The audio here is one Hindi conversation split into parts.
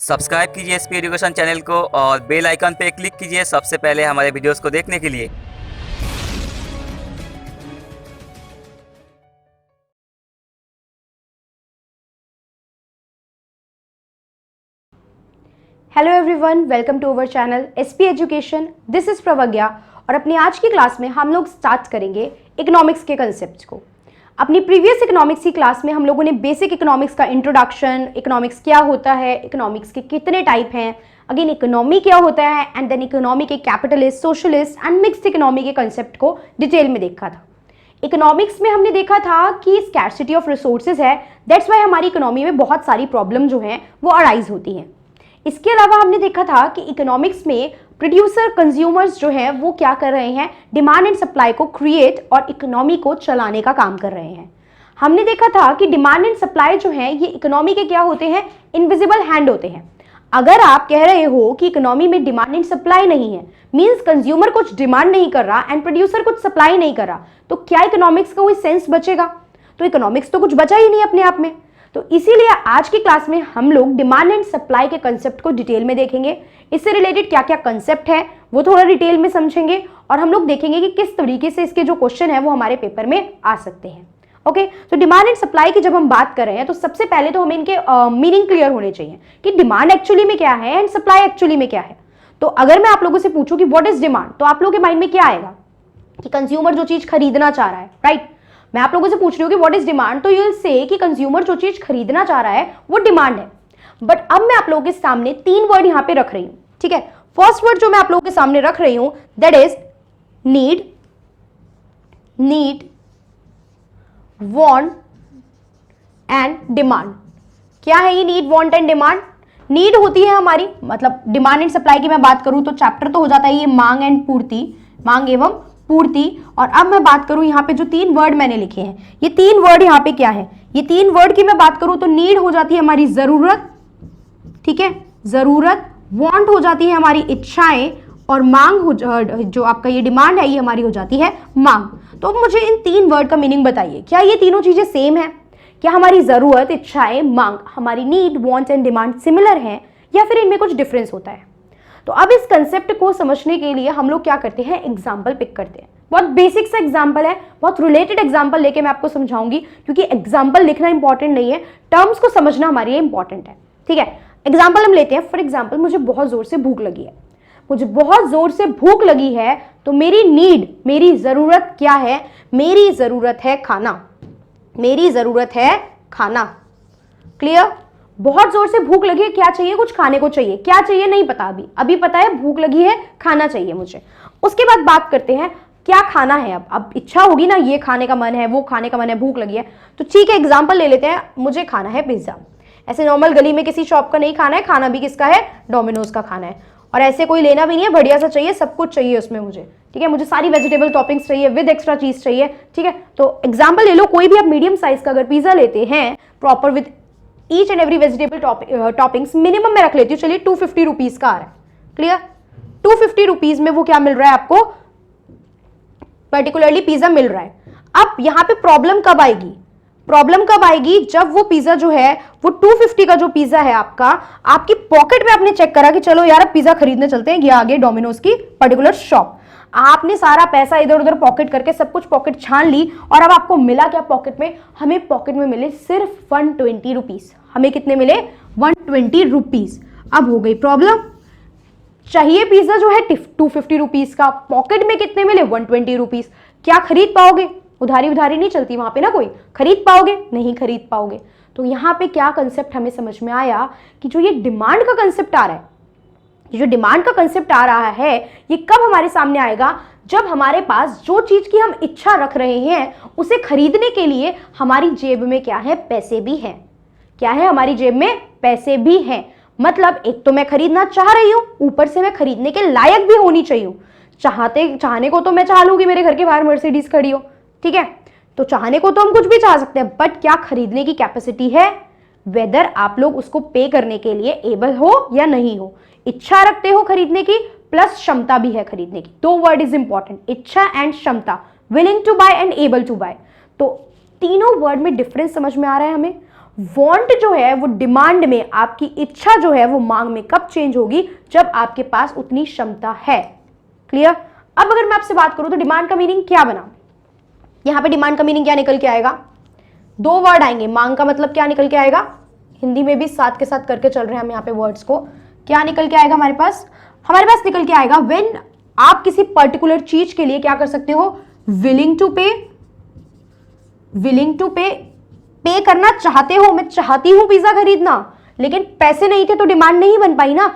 सब्सक्राइब कीजिए एसपी एजुकेशन चैनल को और बेल आइकन पे क्लिक कीजिए सबसे पहले हमारे वीडियोस को देखने के लिए। Hello everyone, welcome to our channel SP education. This is Pravagya और अपनी आज की क्लास में हम लोग स्टार्ट करेंगे इकोनॉमिक्स के कंसेप्ट को। अपनी प्रीवियस इकोनॉमिक्स की क्लास में हम लोगों ने बेसिक इकोनॉमिक्स का इंट्रोडक्शन, इकोनॉमिक्स क्या होता है, इकोनॉमिक्स के कितने टाइप हैं, अगेन इकोनॉमी क्या होता है, एंड देन इकोनॉमी के capitalist, socialist and mixed economy के कंसेप्ट को डिटेल में देखा था। इकोनॉमिक्स में हमने देखा था कि स्कैर्सिटी ऑफ रिसोर्सेज है, दैट्स वाई हमारी इकोनॉमी में बहुत सारी प्रॉब्लम जो हैं वो अराइज होती हैं। इसके अलावा हमने देखा था कि इकोनॉमिक्स में प्रोड्यूसर कंज्यूमर्स जो है वो क्या कर रहे हैं, डिमांड एंड सप्लाई को क्रिएट और इकोनॉमी को चलाने का काम कर रहे हैं। हमने देखा था कि डिमांड एंड सप्लाई जो है ये इकोनॉमी के क्या होते हैं, इनविजिबल हैंड होते हैं। अगर आप कह रहे हो कि इकोनॉमी में डिमांड एंड सप्लाई नहीं है, मींस कंज्यूमर कुछ डिमांड नहीं कर रहा एंड प्रोड्यूसर कुछ सप्लाई नहीं कर रहा, तो क्या इकोनॉमिक्स का कोई सेंस बचेगा? तो इकोनॉमिक्स तो कुछ बचा ही नहीं अपने आप में। तो इसीलिए आज की क्लास में हम लोग डिमांड एंड सप्लाई के कंसेप्ट को डिटेल में देखेंगे। इससे रिलेटेड क्या क्या कंसेप्ट है वो थोड़ा डिटेल में समझेंगे और हम लोग देखेंगे कि किस तरीके से इसके जो क्वेश्चन है वो हमारे पेपर में आ सकते हैं। ओके, तो डिमांड एंड सप्लाई की जब हम बात कर रहे हैं तो सबसे पहले तो हमें इनके मीनिंग क्लियर होने चाहिए कि डिमांड एक्चुअली में क्या है एंड सप्लाई एक्चुअली में क्या है। तो अगर मैं आप लोगों से पूछूं कि व्हाट इज डिमांड, तो आप लोगों के माइंड में क्या आएगा कि कंज्यूमर जो चीज खरीदना चाह रहा है, राइट? मैं आप लोगों से पूछ रही हूँ कि व्हाट इज डिमांड, तो यू विल से कि कंज्यूमर जो चीज खरीदना चाह रहा है वो डिमांड है। बट अब मैं आप लोगों के सामने तीन वर्ड यहां पे रख रही हूं, ठीक है? फर्स्ट वर्ड जो मैं आप लोगों के सामने रख रही हूं that is need, want and demand. क्या है ये need, want and demand? Need होती है हमारी, मतलब डिमांड एंड सप्लाई की मैं बात करूं तो चैप्टर तो हो जाता है ये मांग एंड पूर्ति, मांग एवं पूर्ति। और अब मैं बात करूं यहाँ पे जो तीन वर्ड मैंने लिखे हैं, ये तीन वर्ड यहाँ पे क्या है, ये तीन वर्ड की मैं बात करूं तो नीड हो जाती है हमारी जरूरत, ठीक है, जरूरत। वांट हो जाती है हमारी इच्छाएं और मांग हो जो आपका ये डिमांड है ये हमारी हो जाती है मांग। तो अब मुझे इन तीन वर्ड का मीनिंग बताइए, क्या ये तीनों चीजें सेम है? क्या हमारी जरूरत, इच्छाएं, मांग, हमारी need, want and demand similar है या फिर इनमें कुछ डिफरेंस होता है? तो अब इस कंसेप्ट को समझने के लिए हम लोग क्या करते हैं, एग्जाम्पल पिक करते हैं। बहुत बेसिक सा एग्जाम्पल है, बहुत रिलेटेड एग्जाम्पल लेके मैं आपको समझाऊंगी, क्योंकि एग्जाम्पल लिखना इंपॉर्टेंट नहीं है, टर्म्स को समझना हमारे लिए इंपॉर्टेंट है, ठीक है? एग्जाम्पल हम लेते हैं। फॉर एग्जाम्पल, मुझे बहुत जोर से भूख लगी है, मुझे बहुत जोर से भूख लगी है, तो मेरी नीड, मेरी जरूरत क्या है? मेरी जरूरत है खाना, मेरी जरूरत है खाना। क्लियर? बहुत जोर से भूख लगी है, क्या चाहिए? कुछ खाने को चाहिए। क्या चाहिए नहीं पता, अभी अभी पता है भूख लगी है, खाना चाहिए मुझे। उसके बाद बात करते हैं क्या खाना है। अब इच्छा होगी ना, ये खाने का मन है, वो खाने का मन है, भूख लगी है, तो ठीक है एग्जांपल ले लेते हैं, मुझे खाना है पिज्जा। ऐसे नॉर्मल गली में किसी शॉप का नहीं खाना है, खाना भी किसका है? डोमिनोज का खाना है। और ऐसे कोई लेना भी नहीं है, बढ़िया सा चाहिए, सब कुछ चाहिए उसमें मुझे, ठीक है? मुझे सारी वेजिटेबल टॉपिंग्स चाहिए विद एक्स्ट्रा चीज चाहिए, ठीक है? तो एग्जाम्पल ले लो, कोई भी आप मीडियम साइज का अगर पिज्जा लेते हैं proper with each and every vegetable toppings, minimum में रख लेती हूँ, चलिए 250 रुपीज का आ रहा है। क्लियर? 250 रुपीज में वो क्या मिल रहा है आपको, पर्टिकुलरली पिज्जा मिल रहा है। अब यहाँ पे प्रॉब्लम कब आएगी? प्रॉब्लम कब आएगी? जब वो पिज्जा जो है वो 250 का जो पिज्जा है आपका, आपकी पॉकेट में आपने चेक करा कि चलो यार अब पिज्जा खरीदने चलते हैं, ये आगे डोमिनोज की पर्टिकुलर शॉप। आपने सारा पैसा इधर उधर पॉकेट करके सब कुछ पॉकेट छान ली और अब आपको मिला क्या पॉकेट में? हमें पॉकेट में मिले सिर्फ 120 रुपीज। हमें कितने मिले? 120 रुपीज। अब हो गई प्रॉब्लम, चाहिए पिज्जा जो है 250 रुपीज का, पॉकेट में कितने मिले? 120 रुपीज। क्या खरीद पाओगे? उधारी उधारी नहीं चलती वहां पे ना, कोई खरीद पाओगे? नहीं खरीद पाओगे। तो यहाँ पे क्या कंसेप्ट हमें समझ में आया कि जो ये डिमांड का कंसेप्ट आ रहा है, जो डिमांड का कंसेप्ट आ रहा है, ये कब हमारे सामने आएगा? जब हमारे पास जो चीज की हम इच्छा रख रहे हैं उसे खरीदने के लिए हमारी जेब में क्या है? पैसे भी हैं। क्या है? हमारी जेब में पैसे भी हैं। मतलब एक तो मैं खरीदना चाह रही हूं, ऊपर से मैं खरीदने के लायक भी होनी चाहिए। चाहने को तो मैं चाह लूंगी मेरे घर के बाहर मर्सिडीज खड़ी हो, ठीक है? तो चाहने को तो हम कुछ भी चाह सकते हैं, बट क्या खरीदने की कैपेसिटी है? वेदर आप लोग उसको पे करने के लिए एबल हो या नहीं हो। इच्छा रखते हो खरीदने की, प्लस क्षमता भी है खरीदने की। दो वर्ड इज इंपॉर्टेंट, इच्छा एंड क्षमता, willing to buy and able to buy. तो तीनों वर्ड में डिफरेंस समझ में आ रहा है हमें। वांट जो है वो डिमांड में, आपकी इच्छा जो है वो मांग में कब चेंज होगी? जब आपके पास उतनी क्षमता है। क्लियर? अब अगर मैं आपसे बात करूं तो डिमांड का मीनिंग क्या बना? यहां पे डिमांड का मीनिंग क्या निकल के आएगा? दो वर्ड आएंगे। मांग का मतलब क्या निकल के आएगा? हिंदी में भी साथ के साथ करके चल रहे हैं हम यहाँ पे वर्ड्स को। क्या निकल के आएगा हमारे पास? हमारे पास निकल के आएगा व्हेन आप किसी पर्टिकुलर चीज के लिए क्या कर सकते हो? विलिंग टू पे, विलिंग टू पे, पे करना चाहते हो। मैं चाहती हूं पिज्जा खरीदना, लेकिन पैसे नहीं थे तो डिमांड नहीं बन पाई ना।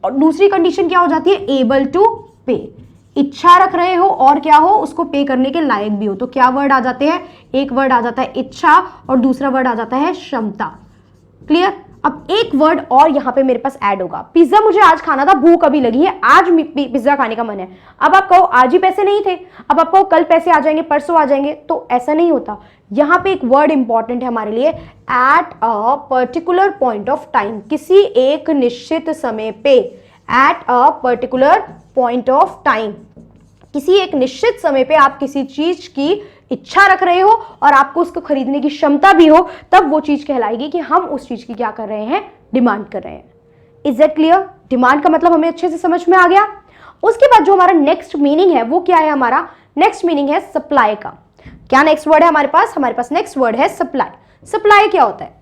और दूसरी कंडीशन क्या हो जाती है? एबल टू पे, इच्छा रख रहे हो और क्या हो? उसको पे करने के लायक भी हो। तो क्या वर्ड आ जाते हैं? एक वर्ड आ जाता है इच्छा और दूसरा वर्ड आ जाता है क्षमता। क्लियर? अब एक वर्ड और यहां पे मेरे पास ऐड होगा। पिज्जा मुझे आज खाना था, भूख अभी लगी है, आज पिज्जा खाने का मन है। अब आप कहो आज ही पैसे नहीं थे, अब आप कहो कल पैसे आ जाएंगे, परसों आ जाएंगे, तो ऐसा नहीं होता। यहां पे एक वर्ड इंपॉर्टेंट है हमारे लिए, at a particular point of time, किसी एक निश्चित समय पे। At a particular point of time, किसी एक निश्चित समय पे आप किसी चीज की इच्छा रख रहे हो और आपको उसको खरीदने की क्षमता भी हो, तब वो चीज कहलाएगी कि हम उस चीज की क्या कर रहे हैं? डिमांड कर रहे हैं। Is that clear? डिमांड का मतलब हमें अच्छे से समझ में आ गया। उसके बाद जो हमारा नेक्स्ट मीनिंग है वो क्या है? हमारा नेक्स्ट मीनिंग है सप्लाई का। क्या नेक्स्ट वर्ड है हमारे पास? हमारे पास नेक्स्ट वर्ड है सप्लाई। सप्लाई क्या होता है?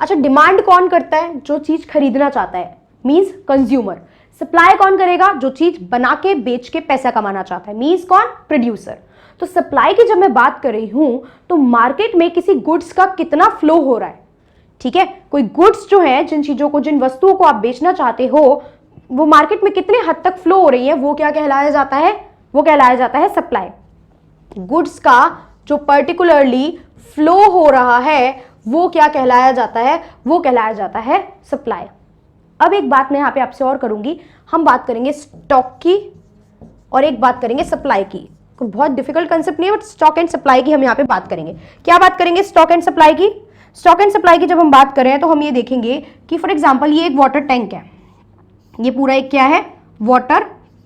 अच्छा, डिमांड कौन करता है? जो चीज खरीदना चाहता है, मींस कंज्यूमर। सप्लाई कौन करेगा? जो चीज बना के बेच के पैसा कमाना चाहता है, मींस कौन? प्रोड्यूसर। तो सप्लाई की जब मैं बात कर रही हूं तो मार्केट में किसी गुड्स का कितना फ्लो हो रहा है। ठीक है, कोई गुड्स जो है, जिन चीजों को, जिन वस्तुओं को आप बेचना चाहते हो, वो मार्केट में कितने हद तक फ्लो हो रही है, वो क्या कहलाया जाता है? वो कहलाया जाता है सप्लाई। गुड्स का जो पर्टिकुलरली फ्लो हो रहा है वो क्या कहलाया जाता है? वो कहलाया जाता है सप्लाई। अब एक बात मैं यहां पे आपसे और करूंगी, हम बात करेंगे स्टॉक की और एक बात करेंगे सप्लाई की। कोई बहुत डिफिकल्ट कंसेप्ट नहीं है, बट स्टॉक एंड सप्लाई की हम यहां पे बात करेंगे। क्या बात करेंगे? स्टॉक एंड सप्लाई की। स्टॉक एंड सप्लाई की जब हम बात करें तो हम ये देखेंगे कि फॉर एग्जांपल ये एक वाटर टैंक है, ये पूरा एक क्या है? वाटर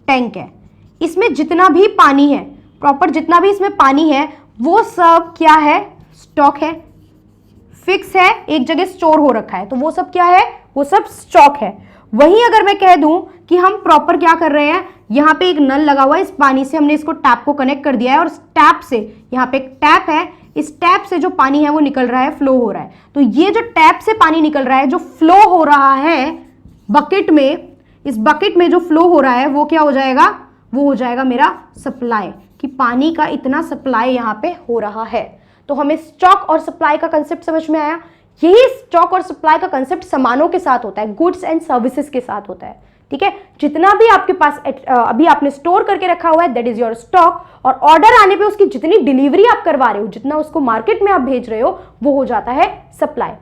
टैंक है। इसमें जितना भी पानी है, प्रॉपर जितना भी इसमें पानी है, वो सब क्या है? स्टॉक है, फिक्स है, एक जगह स्टोर हो रखा है, तो वो सब क्या है? वो सब स्टॉक है। वहीं अगर मैं कह दूं कि हम प्रॉपर क्या कर रहे हैं, यहां पे एक नल लगा हुआ है, इस पानी से हमने इसको टैप को कनेक्ट कर दिया है और टैप से, यहां पे एक टैप है, इस टैप से जो पानी है वो निकल रहा है, फ्लो हो रहा है। तो ये जो टैप से पानी निकल रहा है, जो फ्लो हो रहा है बकेट में, इस बकेट में जो फ्लो हो रहा है वो क्या हो जाएगा? वो हो जाएगा मेरा सप्लाई, कि पानी का इतना सप्लाई यहां पे हो रहा है। तो हमें स्टॉक और सप्लाई का कंसेप्ट समझ में आया। यही स्टॉक और सप्लाई का कंसेप्ट सामानों के साथ होता है, गुड्स एंड सर्विसेज के साथ होता है। ठीक है, जितना भी आपके पास अभी आपने स्टोर करके रखा हुआ है, दैट इज योर स्टॉक, और ऑर्डर आने पे उसकी जितनी डिलीवरी आप करवा रहे हो, जितना उसको मार्केट में आप भेज रहे हो, वो हो जाता है सप्लाई।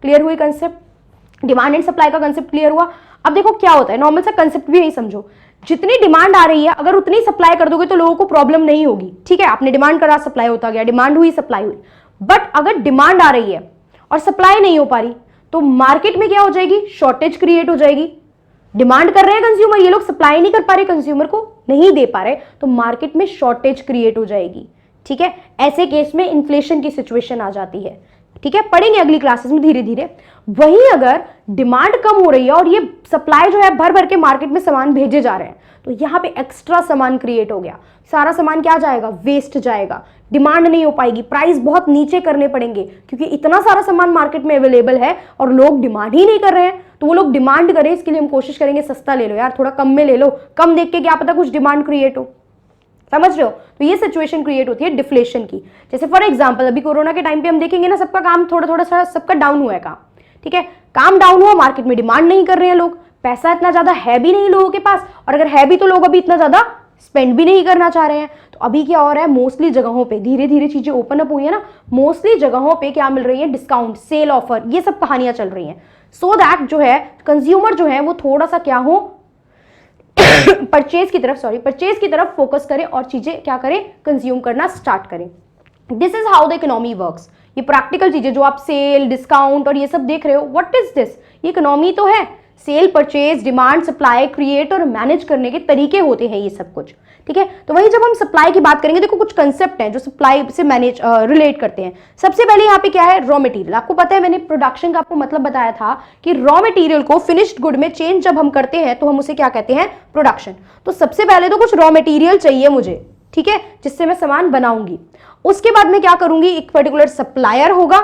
क्लियर हुई कंसेप्ट? डिमांड एंड सप्लाई का कंसेप्ट क्लियर हुआ। अब देखो क्या होता है, नॉर्मल सा कंसेप्ट भी नहीं समझो। जितनी डिमांड आ रही है, अगर उतनी सप्लाई कर दोगे तो लोगों को प्रॉब्लम नहीं होगी। ठीक है, आपने डिमांड करा, सप्लाई होता गया, डिमांड हुई, सप्लाई हुई। बट अगर डिमांड आ रही है और सप्लाई नहीं हो पा रही, तो मार्केट में क्या हो जाएगी? शॉर्टेज क्रिएट हो जाएगी। डिमांड कर रहे हैं कंज्यूमर, ये लोग सप्लाई नहीं कर पा रहे, कंज्यूमर को नहीं दे पा रहे, तो मार्केट में शॉर्टेज क्रिएट हो जाएगी। ठीक है, ऐसे केस में इन्फ्लेशन की सिचुएशन आ जाती है। ठीक है, पढ़ेंगे अगली क्लासेस में धीरे धीरे। वहीं अगर डिमांड कम हो रही है और ये सप्लाई जो है भर भर के मार्केट में सामान भेजे जा रहे हैं, तो यहाँ पे एक्स्ट्रा सामान क्रिएट हो गया। सारा सामान क्या जाएगा? वेस्ट जाएगा, डिमांड नहीं हो पाएगी, प्राइस बहुत नीचे करने पड़ेंगे, क्योंकि इतना सारा सामान मार्केट में अवेलेबल है और लोग डिमांड ही नहीं कर रहे हैं। तो वो लोग डिमांड करें, इसके लिए हम कोशिश करेंगे सस्ता ले लो यार, थोड़ा कम में ले लो, कम देख के क्या पता कुछ डिमांड क्रिएट हो। समझ रहे हो? तो ये सिचुएशन क्रिएट होती है डिफ्लेशन की। जैसे फॉर एग्जांपल अभी कोरोना के टाइम पे हम देखेंगे ना, सबका काम थोड़ा थोड़ा सा सबका डाउन हुआ है काम। ठीक है, काम डाउन हुआ, मार्केट में डिमांड नहीं कर रहे हैं लोग, पैसा इतना ज्यादा है भी नहीं लोगों के पास, और अगर है भी तो लोग अभी इतना ज्यादा स्पेंड भी नहीं करना चाह रहे हैं। तो अभी क्या हो रहा है, मोस्टली जगहों पे धीरे धीरे चीजें ओपन अप हुई है ना, मोस्टली जगहों पे क्या मिल रही है? डिस्काउंट, सेल ऑफर, ये सब कहानियां चल रही हैं, सो दैट जो है कंज्यूमर जो है वो थोड़ा सा क्या हो, परचेज की तरफ फोकस करें और चीजें क्या करें? कंज्यूम करना स्टार्ट करें। This is how the economy works. ये प्रैक्टिकल चीजें जो आप सेल, डिस्काउंट और ये सब देख रहे हो, व्हाट इज दिस? ये इकोनॉमी तो है। Sale, purchase, demand, supply, create और मैनेज करने के तरीके होते हैं ये सब कुछ, ठीक है। तो वही जब हम सप्लाई की बात करेंगे, देखो कुछ कंसेप्ट हैं जो सप्लाई से मैनेज रिलेट करते हैं। सबसे पहले यहाँ पे क्या है, रॉ मटेरियल। आपको पता है मैंने प्रोडक्शन का आपको मतलब बताया था कि रॉ मटेरियल को फिनिश्ड गुड में चेंज जब हम करते हैं तो हम उसे क्या कहते हैं, प्रोडक्शन। तो सबसे पहले तो कुछ रॉ मटेरियल चाहिए मुझे, ठीक है, जिससे मैं सामान बनाऊंगी। उसके बाद मैं क्या करूंगी, एक पर्टिकुलर सप्लायर होगा,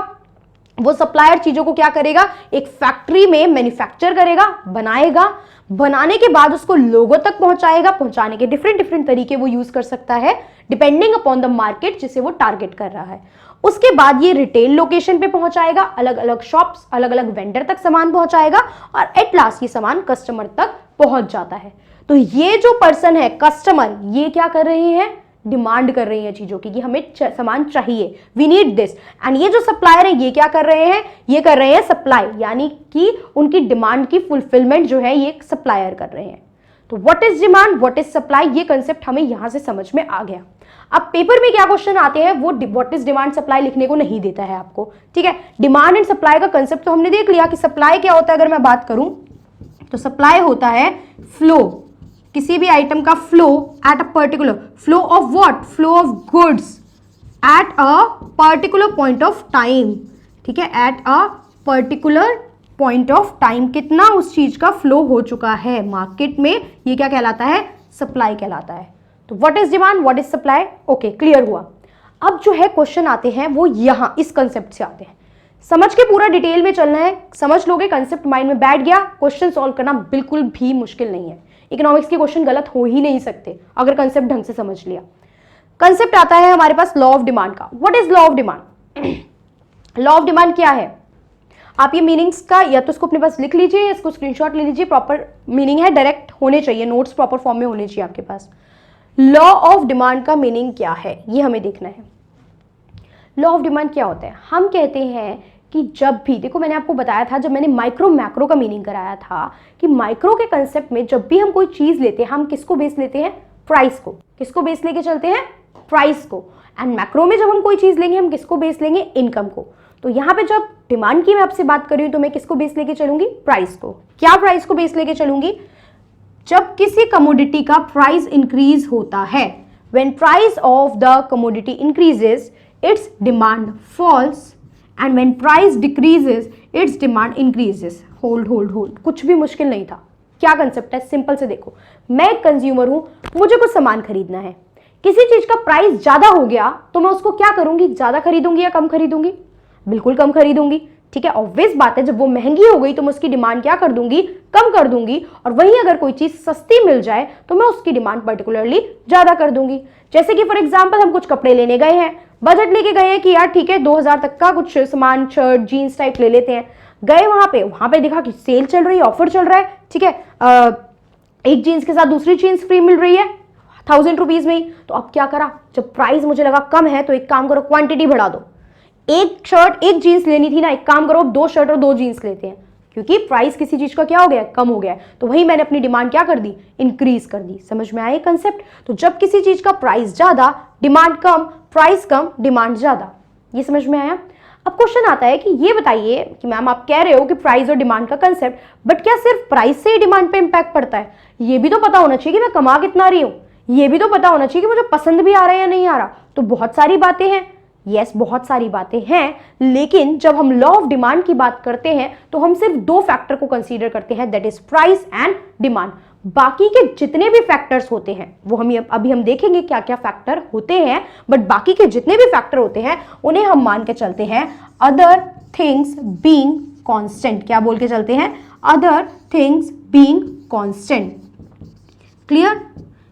वो सप्लायर चीजों को क्या करेगा, एक फैक्ट्री में मैन्युफैक्चर करेगा, बनाएगा, बनाने के बाद उसको लोगों तक पहुंचाएगा। पहुंचाने के डिफरेंट डिफरेंट तरीके वो यूज कर सकता है डिपेंडिंग अपॉन द मार्केट जिसे वो टारगेट कर रहा है। उसके बाद ये रिटेल लोकेशन पे पहुंचाएगा, अलग अलग शॉप्स, अलग अलग वेंडर तक सामान पहुंचाएगा और एट लास्ट ये सामान कस्टमर तक पहुंच जाता है। तो ये जो पर्सन है कस्टमर, ये क्या कर रहे हैं, डिमांड कर रही है चीजों की कि हमें सामान चाहिए, वी नीड दिस। एंड ये जो सप्लायर है ये क्या कर रहे हैं, ये कर रहे हैं सप्लाई, यानी कि उनकी डिमांड की फुलफिलमेंट जो है ये सप्लायर कर रहे हैं। तो what is demand, what is supply, ये कंसेप्ट हमें यहां से समझ में आ गया। अब पेपर में क्या क्वेश्चन आते हैं, वो व्हाट इज डिमांड सप्लाई लिखने को नहीं देता है आपको, ठीक है। डिमांड एंड सप्लाई का कंसेप्ट तो हमने देख लिया कि सप्लाई क्या होता है। अगर मैं बात करूं तो सप्लाई होता है फ्लो, किसी भी आइटम का flow at a particular, flow of what, flow of goods at a particular point of time, ठीक है, at a particular point of time, कितना उस चीज का फ्लो हो चुका है मार्केट में, ये क्या कहलाता है, सप्लाई कहलाता है। तो what is demand, what is supply, okay, clear हुआ। अब जो है क्वेश्चन आते हैं वो यहां इस कंसेप्ट से आते हैं, समझ के पूरा डिटेल में चलना है, समझ लोगे, कंसेप्ट माइंड में बैठ गया, क्वेश्चन सॉल्व करना बिल्कुल भी मुश्किल नहीं है। इकोनॉमिक्स के क्वेश्चन गलत हो ही नहीं सकते अगर कंसेप्ट ढंग से समझ लिया। कंसेप्ट आता है हमारे पास लॉ ऑफ डिमांड का। What is law of demand, law of demand क्या है, आप ये मीनिंग्स का या तो इसको अपने पास लिख लीजिए या इसको स्क्रीनशॉट ले लीजिए, प्रॉपर मीनिंग है, डायरेक्ट होने चाहिए, नोट्स प्रॉपर फॉर्म में होने चाहिए आपके पास। लॉ ऑफ डिमांड का मीनिंग क्या है ये हमें देखना है। लॉ ऑफ डिमांड क्या होता है, हम कहते हैं कि जब भी, देखो मैंने आपको बताया था जब मैंने माइक्रो मैक्रो का मीनिंग कराया था कि माइक्रो के कंसेप्ट में जब भी हम कोई चीज लेते हैं हम किसको बेस लेते हैं, प्राइस को, किसको बेस लेके चलते हैं, प्राइस को। एंड मैक्रो में जब हम कोई चीज लेंगे हम किसको बेस लेंगे, इनकम को। तो यहाँ पे जब डिमांड की मैं आपसे बात कर रही हूं तो मैं किसको बेस लेके चलूंगी, प्राइस को। क्या प्राइस को बेस लेके चलूंगी, जब किसी कमोडिटी का प्राइस इंक्रीज होता है, when price of the commodity increases its demand falls and when price decreases its demand increases. Hold hold hold, कुछ भी मुश्किल नहीं था। क्या कंसेप्ट है, सिंपल से देखो, मैं एक कंज्यूमर हूं, मुझे कुछ सामान खरीदना है, किसी चीज का प्राइस ज्यादा हो गया तो मैं उसको क्या करूंगी, ज्यादा खरीदूंगी या कम खरीदूंगी, बिल्कुल कम खरीदूंगी, ठीक है। ऑब्वियस बात है, जब वो महंगी हो गई तो मैं उसकी डिमांड क्या कर दूंगी, कम कर दूंगी। और वहीं अगर कोई चीज सस्ती मिल जाए तो मैं उसकी डिमांड पर्टिकुलरली ज्यादा कर दूंगी। जैसे कि फॉर एग्जांपल हम कुछ कपड़े लेने गए हैं, बजट लेके गए हैं कि यार ठीक है 2000 तक का कुछ सामान, शर्ट, जीन्स टाइप ले लेते हैं। गए वहां पे देखा कि सेल चल रही है, ऑफर चल रहा है, ठीक है, एक जीन्स के साथ दूसरी जीन्स फ्री मिल रही है 1000 रुपीज में ही। तो अब क्या करा, जब प्राइस मुझे लगा कम है तो एक काम करो, क्वांटिटी बढ़ा दो। एक शर्ट एक जीन्स लेनी थी ना, एक काम करो 2 शर्ट और 2 जीन्स लेते हैं, क्योंकि प्राइस किसी चीज का क्या हो गया, कम हो गया। तो वही मैंने अपनी डिमांड क्या कर दी, इंक्रीज कर दी। समझ में आया कंसेप्ट। तो जब किसी चीज का प्राइस ज्यादा, डिमांड कम, प्राइस कम, डिमांड ज्यादा, ये समझ में आया। अब क्वेश्चन आता है कि ये बताइए कि मैम आप कह रहे हो कि प्राइस और डिमांड का कंसेप्ट, बट क्या सिर्फ प्राइस से ही डिमांड पे इंपैक्ट पड़ता है, ये भी तो पता होना चाहिए कि मैं कमा कितना रही हूं, ये भी तो पता होना चाहिए कि मुझे पसंद भी आ रहा है या नहीं आ रहा। तो बहुत सारी बातें हैं, यस बहुत सारी बातें हैं, लेकिन जब हम लॉ ऑफ डिमांड की बात करते हैं तो हम सिर्फ 2 फैक्टर को कंसीडर करते हैं, that is price and demand. बाकी के जितने भी फैक्टर्स होते हैं वो अभी हम देखेंगे क्या क्या फैक्टर होते हैं, बट बाकी के जितने भी फैक्टर होते हैं उन्हें हम मान के चलते हैं अदर थिंग्स बीइंग कांस्टेंट। क्या बोल के चलते हैं, other things being constant. Clear,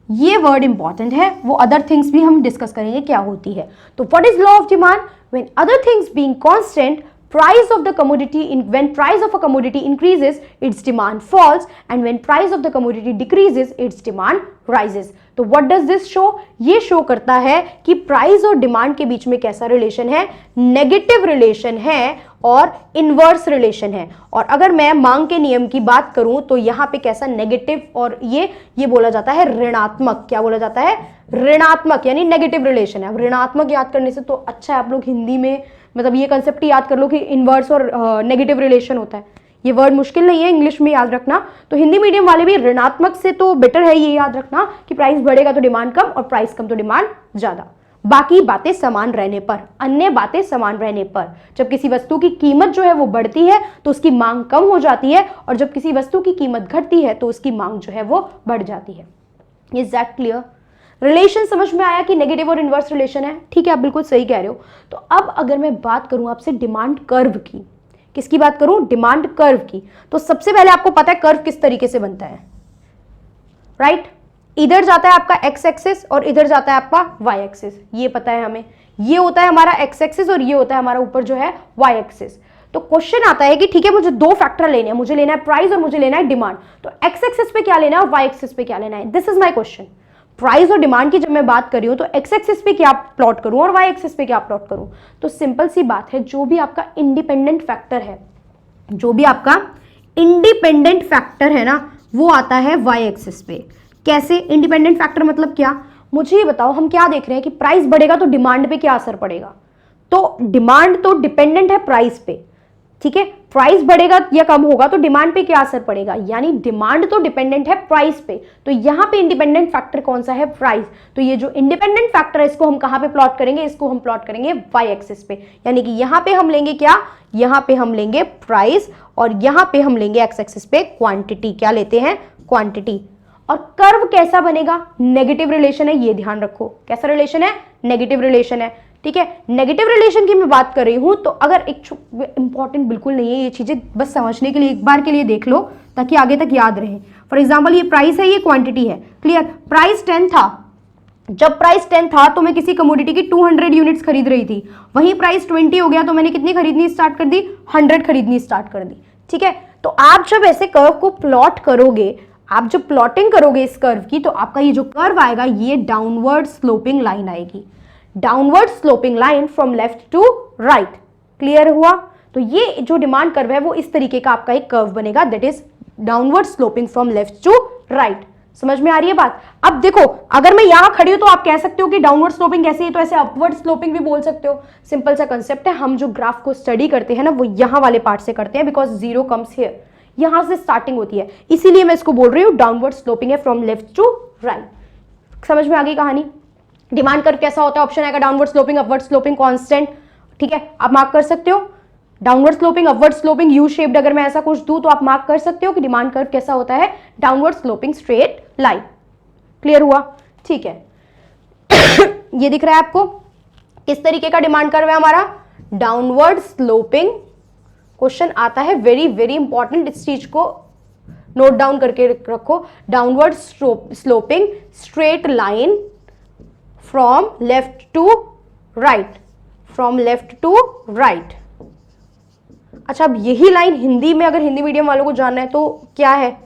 ये वर्ड इंपॉर्टेंट है, वो अदर थिंग्स भी हम डिस्कस करेंगे क्या होती है। तो what is law of demand, when other things being constant price of the commodity when price of a commodity increases its demand falls and when price of the commodity decreases its demand rises। तो what does this show, ये शो करता है कि प्राइस और डिमांड के बीच में कैसा रिलेशन है, नेगेटिव रिलेशन है और इनवर्स रिलेशन है। और अगर मैं मांग के नियम की बात करूं तो यहां पे कैसा नेगेटिव, और ये बोला जाता है ऋणात्मक। क्या बोला जाता है, ऋणात्मक, यानी नेगेटिव रिलेशन है। अब ऋणात्मक याद करने से तो अच्छा है आप लोग हिंदी में मतलब ये कंसेप्ट याद कर लो कि इनवर्स और नेगेटिव रिलेशन होता है, ये वर्ड मुश्किल नहीं है, इंग्लिश में याद रखना। तो हिंदी मीडियम वाले भी ऋणात्मक से तो बेटर है ये याद रखना कि प्राइस बढ़ेगा तो डिमांड कम और प्राइस कम तो डिमांड ज्यादा। बाकी बातें समान रहने पर, अन्य बातें समान रहने पर, जब किसी वस्तु की कीमत जो है वो बढ़ती है तो उसकी मांग कम हो जाती है, और जब किसी वस्तु की कीमत घटती है तो उसकी मांग जो है वो बढ़ जाती है। Is that clear? रिलेशन समझ में आया कि नेगेटिव और इनवर्स रिलेशन है? ठीक है, आप बिल्कुल सही कह रहे हो। तो अब अगर मैं बात करूं आपसे डिमांड कर्व की, किसकी बात करूं? डिमांड कर्व की। तो सबसे पहले आपको पता है कर्व किस तरीके से बनता है, राइट? इधर जाता है आपका एक्स एक्सिस और इधर जाता है आपका वाई एक्सिस, ये पता है हमें। ये होता है हमारा एक्स एक्सिस और ये होता है हमारा ऊपर जो है वाई एक्सिस। तो क्वेश्चन आता है कि ठीक है, मुझे दो फैक्टर लेने हैं, मुझे लेना है प्राइस और मुझे लेना है डिमांड। तो एक्स एक्सिस पे क्या लेना है और वाई एक्सिस पे क्या लेना है? This is my question. Price और डिमांड की जब मैं बात कर रही हूं तो एक्स एक्सिस पे क्या प्लॉट करूं और वाई एक्सिस पे क्या प्लॉट करूं? तो सिंपल सी बात है, जो भी आपका इंडिपेंडेंट फैक्टर है, जो भी आपका इंडिपेंडेंट फैक्टर है ना, वो आता है वाई एक्सिस पे। कैसे इंडिपेंडेंट फैक्टर मतलब क्या? मुझे ये बताओ, हम क्या देख रहे हैं कि प्राइस बढ़ेगा तो डिमांड पे क्या असर पड़ेगा? तो डिमांड तो डिपेंडेंट है प्राइस पे, ठीक है? प्राइस बढ़ेगा या कम होगा तो डिमांड पे क्या असर पड़ेगा? यानी डिमांड तो डिपेंडेंट है प्राइस पे, तो यहां पे इंडिपेंडेंट फैक्टर कौन सा है? प्राइस। तो ये जो इंडिपेंडेंट फैक्टर है इसको हम कहां पे प्लॉट करेंगे? इसको हम प्लॉट करेंगे वाई एक्सिस पे। यानी कि यहां पे हम लेंगे क्या? यहां पे हम लेंगे प्राइस और यहां पे हम लेंगे एक्स एक्सिस पे क्वांटिटी। क्या लेते हैं? क्वांटिटी। और कर्व कैसा बनेगा? नेगेटिव रिलेशन है, ये ध्यान रखो। कैसा रिलेशन है? नेगेटिव रिलेशन है, ठीक है? नेगेटिव रिलेशन की मैं बात कर रही हूं तो अगर एक इंपॉर्टेंट बिल्कुल नहीं है ये चीजें, बस समझने के लिए एक बार के लिए देख लो ताकि आगे तक याद रहे। फॉर एग्जांपल ये प्राइस है, ये क्वांटिटी है, क्लियर? प्राइस 10 था, जब प्राइस 10 था तो मैं किसी कमोडिटी की 200 यूनिट्स खरीद रही थी। वहीं प्राइस 20 हो गया तो मैंने कितनी खरीदनी स्टार्ट कर दी? 100 खरीदनी स्टार्ट कर दी, ठीक है? तो आप जब ऐसे कर्व को प्लॉट करोगे, आप जब प्लॉटिंग करोगे इस कर्व की, तो आपका ये जो कर्व आएगा ये डाउनवर्ड स्लोपिंग लाइन आएगी। Downward sloping line from left to right. Clear हुआ? तो ये जो डिमांड कर्व है वो इस तरीके का आपका एक कर्व बनेगा, that is downward sloping from left to right. समझ में आ रही है बात? अब देखो, अगर मैं यहां खड़ी हूं तो आप कह सकते हो कि डाउनवर्ड स्लोपिंग कैसे है, तो ऐसे अपवर्ड स्लोपिंग भी बोल सकते हो। सिंपल सा कंसेप्ट है, हम जो ग्राफ को स्टडी करते हैं ना वो यहां वाले पार्ट से करते हैं, बिकॉज जीरो कम्स हियर, यहां से स्टार्टिंग होती है, इसीलिए मैं इसको बोल रही हूं डाउनवर्ड स्लोपिंग है फ्रॉम लेफ्ट टू राइट। समझ में आ गई कहानी? डिमांड कर्व कैसा होता है? ऑप्शन आएगा downward sloping, upward sloping, constant, ठीक है? आप मार्क कर सकते हो downward sloping, upward sloping, U shaped, अगर मैं ऐसा कुछ दूं तो आप मार्क कर सकते हो कि डिमांड कर्व कैसा होता है? Downward sloping straight line. Clear हुआ? ठीक है। ये दिख रहा है आपको किस तरीके का डिमांड कर्व है हमारा? Downward sloping. क्वेश्चन आता है, वेरी वेरी इंपॉर्टेंट, इस चीज को नोट डाउन करके रखो। Downward sloping straight line from left to right, from left to right. अच्छा, अब यही लाइन हिंदी में, अगर हिंदी मीडियम वालों को जानना है तो क्या है?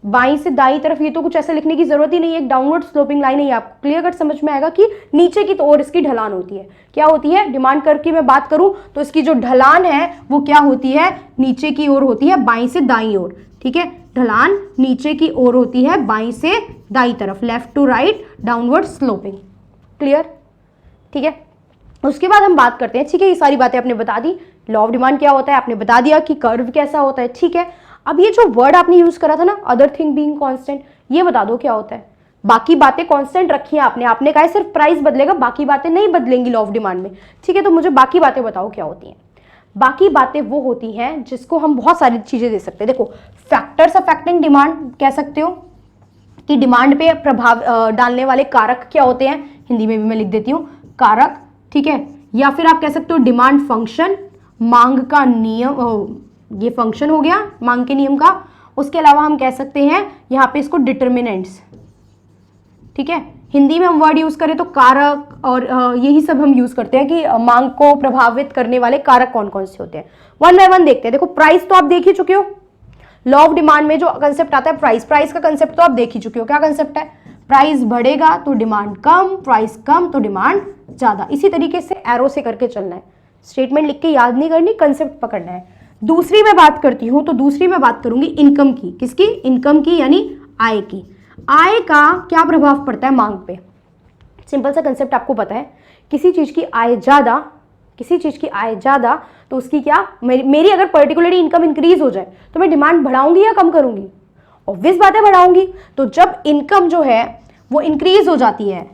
बाईं से दाईं तरफ, ये तो कुछ ऐसे लिखने की जरूरत ही नहीं है, एक डाउनवर्ड स्लोपिंग लाइन है। आपको क्लियर कट समझ में आएगा कि नीचे की ओर इसकी ढलान होती है। क्या होती है? डिमांड कर्व की मैं बात करूं तो इसकी जो ढलान है वो क्या होती है? नीचे की ओर होती है, बाईं से दाईं ओर, ठीक है? ढलान नीचे की ओर होती है, बाईं से दाईं तरफ, left to right, downward sloping. Clear? ठीक है। उसके बाद हम बात करते हैं, ठीक है, ये सारी बातें आपने बता दी, लॉ ऑफ डिमांड क्या होता है आपने बता दिया, कि कर्व कैसा होता है, ठीक है। अब ये जो वर्ड आपने यूज करा था ना, अदर थिंग बीइंग कांस्टेंट, ये बता दो क्या होता है। बाकी बातें कांस्टेंट रखी हैं आपने कहा है सिर्फ प्राइस बदलेगा, बाकी बातें नहीं बदलेंगी लॉ ऑफ डिमांड में, ठीक है। तो मुझे बाकी बातें बताओ क्या होती हैं। बाकी बातें वो होती हैं जिसको हम बहुत सारी चीजें दे सकते हैं। देखो, फैक्टर्स अफेक्टिंग डिमांड कह सकते हो कि डिमांड पे प्रभाव डालने वाले कारक क्या होते हैं, हिंदी में भी मैं लिख देती हूँ कारक, ठीक है। या फिर आप कह सकते हो डिमांड फंक्शन, मांग का नियम, ये फंक्शन हो गया मांग के नियम का। उसके अलावा हम कह सकते हैं यहाँ पे इसको डिटर्मिनेंट्स, ठीक है। हिंदी में हम वर्ड यूज करें तो कारक और यही सब हम यूज करते हैं कि मांग को प्रभावित करने वाले कारक कौन कौन से होते हैं। वन बाय वन देखते हैं। देखो, प्राइस तो आप देख ही चुके हो, लॉ ऑफ डिमांड में जो कंसेप्ट आता है प्राइस का कंसेप्ट तो आप देख ही चुके हो। क्या कंसेप्ट है? प्राइस बढ़ेगा तो डिमांड कम, प्राइस कम तो डिमांड ज्यादा। इसी तरीके से एरो से करके चलना है, स्टेटमेंट लिख के याद नहीं करनी, कंसेप्ट पकड़ना है। दूसरी मैं बात करती हूं तो दूसरी मैं बात करूंगी इनकम की। किसकी? इनकम की, यानी आय की। आय का क्या प्रभाव पड़ता है मांग पे? सिंपल सा कंसेप्ट आपको पता है, किसी चीज की आय ज्यादा तो उसकी क्या, मेरी अगर पर्टिकुलरली इनकम इंक्रीज हो जाए तो मैं डिमांड बढ़ाऊंगी या कम करूंगी? ऑब्वियस बात है बढ़ाऊंगी। तो जब इनकम जो है वो इंक्रीज हो जाती है,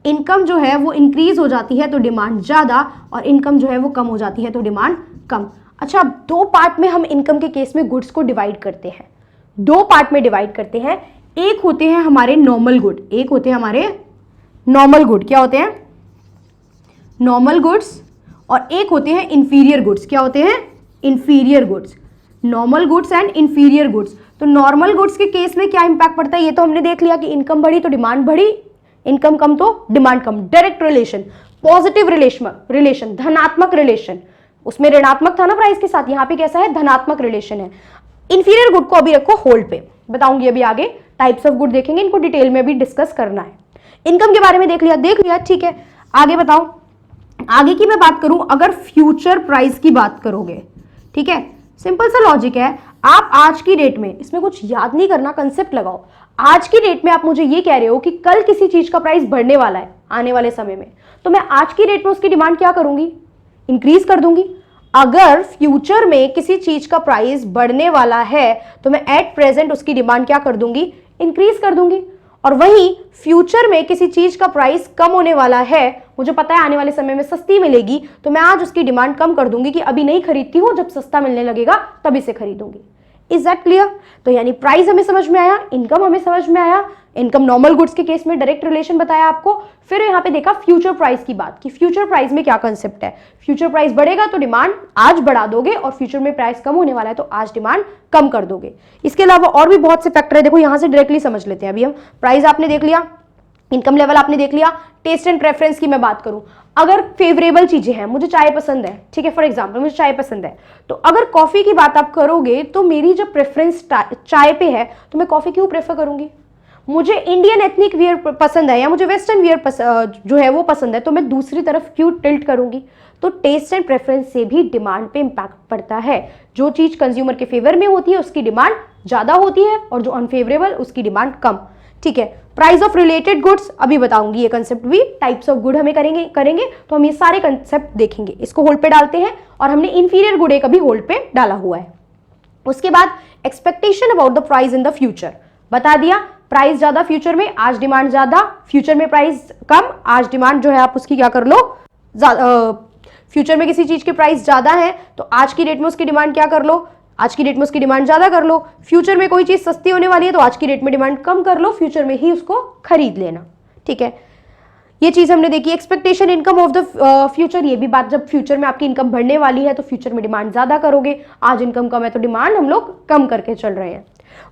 इनकम जो है वो इंक्रीज हो जाती है तो डिमांड ज्यादा, और इनकम जो है वो कम हो जाती है तो डिमांड कम। अच्छा, अब दो पार्ट में हम इनकम के केस में गुड्स को डिवाइड करते हैं, दो पार्ट में डिवाइड करते हैं। एक होते हैं हमारे नॉर्मल गुड, एक होते हैं हमारे नॉर्मल गुड। क्या होते हैं? Normal goods. और एक होते हैं इंफीरियर गुड्स। क्या होते हैं? Inferior goods. Normal goods and inferior goods. तो नॉर्मल गुड्स के केस में क्या इंपैक्ट पड़ता है, ये तो हमने देख लिया कि इनकम बढ़ी तो डिमांड बढ़ी, इनकम कम तो डिमांड कम। डायरेक्ट रिलेशन, पॉजिटिव रिलेशन, धनात्मक रिलेशन। उसमें ऋणात्मक था ना प्राइस के साथ, यहां पे कैसा है? धनात्मक रिलेशन है। इंफीरियर गुड को अभी रखो होल्ड पे, बताऊंगी अभी आगे। टाइप्स ऑफ गुड देखेंगे, इनको डिटेल में भी डिस्कस करना है। इनकम के बारे में देख लिया, ठीक है। आगे बताओ, आगे की मैं बात करूं, अगर फ्यूचर प्राइस की बात करोगे, ठीक है, सिंपल सा लॉजिक है। आप आज की डेट में, इसमें कुछ याद नहीं करना, कंसेप्ट लगाओ। आज की डेट में आप मुझे ये कह रहे हो कि कल किसी चीज का प्राइस बढ़ने वाला है आने वाले समय में, तो मैं आज की डेट में उसकी डिमांड क्या करूंगी? इंक्रीज कर दूंगी। अगर फ्यूचर में किसी चीज का प्राइस बढ़ने वाला है तो मैं एट प्रेजेंट उसकी डिमांड क्या कर दूंगी? इंक्रीज कर दूंगी। और वहीं फ्यूचर में किसी चीज का प्राइस कम होने वाला है, मुझे पता है आने वाले समय में सस्ती मिलेगी, तो मैं आज उसकी डिमांड कम कर दूंगी कि अभी नहीं खरीदती हूं, जब सस्ता मिलने लगेगा तब इसे खरीदूंगी। Is that clear? तो यानी प्राइस हमें समझ में आया, इनकम हमें समझ में आया। इनकम नॉर्मल गुड्स के केस में डायरेक्ट रिलेशन बताया आपको। फिर यहाँ पे देखा फ्यूचर प्राइस की बात, कि फ्यूचर प्राइस में क्या कंसेप्ट है। फ्यूचर प्राइस बढ़ेगा तो डिमांड आज बढ़ा दोगे, और फ्यूचर में प्राइस कम होने वाला है तो आज डिमांड कम कर दोगे। इसके अलावा और भी बहुत से फैक्टर है, देखो यहां से डायरेक्टली समझ लेते हैं। अभी हम प्राइस आपने देख लिया, इनकम लेवल आपने देख लिया। टेस्ट एंड प्रेफरेंस की मैं बात करूं, अगर फेवरेबल चीजें हैं, मुझे चाय पसंद है, ठीक है, फॉर एग्जांपल मुझे चाय पसंद है, तो अगर कॉफी की बात आप करोगे तो मेरी जब प्रेफरेंस चाय पे है तो मैं कॉफी क्यों प्रेफर करूंगी? मुझे इंडियन एथनिक वियर पसंद है या मुझे वेस्टर्न वियर जो है वो पसंद है, तो मैं दूसरी तरफ क्यों टिल्ट करूंगी? तो टेस्ट एंड प्रेफरेंस से भी डिमांड पे इंपैक्ट पड़ता है। जो चीज कंज्यूमर के फेवर में होती है उसकी डिमांड ज्यादा होती है, और जो अनफेवरेबल उसकी डिमांड कम। ठीक है, प्राइस ऑफ रिलेटेड गुड्स अभी बताऊंगी, ये कंसेप्ट भी। टाइप्स ऑफ गुड हमें करेंगे तो हम ये सारे कंसेप्ट देखेंगे। इसको होल्ड पे डालते हैं, और हमने इंफीरियर गुड एक अभी होल्ड पे डाला हुआ है। उसके बाद expectation about the price in the future बता दिया। प्राइस ज्यादा फ्यूचर में, आज डिमांड ज्यादा। फ्यूचर में प्राइस कम, आज डिमांड जो है आप उसकी क्या कर लो, फ्यूचर में किसी चीज के प्राइस ज्यादा है तो आज की डेट में उसकी डिमांड क्या कर लो, आज की डेट में उसकी डिमांड ज्यादा कर लो। फ्यूचर में कोई चीज सस्ती होने वाली है तो आज की डेट में डिमांड कम कर लो, फ्यूचर में ही उसको खरीद लेना। ठीक है, ये चीज हमने देखी। Expectation income of the future, ये भी बात, जब फ्यूचर में आपकी इनकम बढ़ने वाली है तो फ्यूचर में डिमांड ज्यादा करोगे, आज इनकम कम है तो डिमांड हम लोग कम करके चल रहे हैं।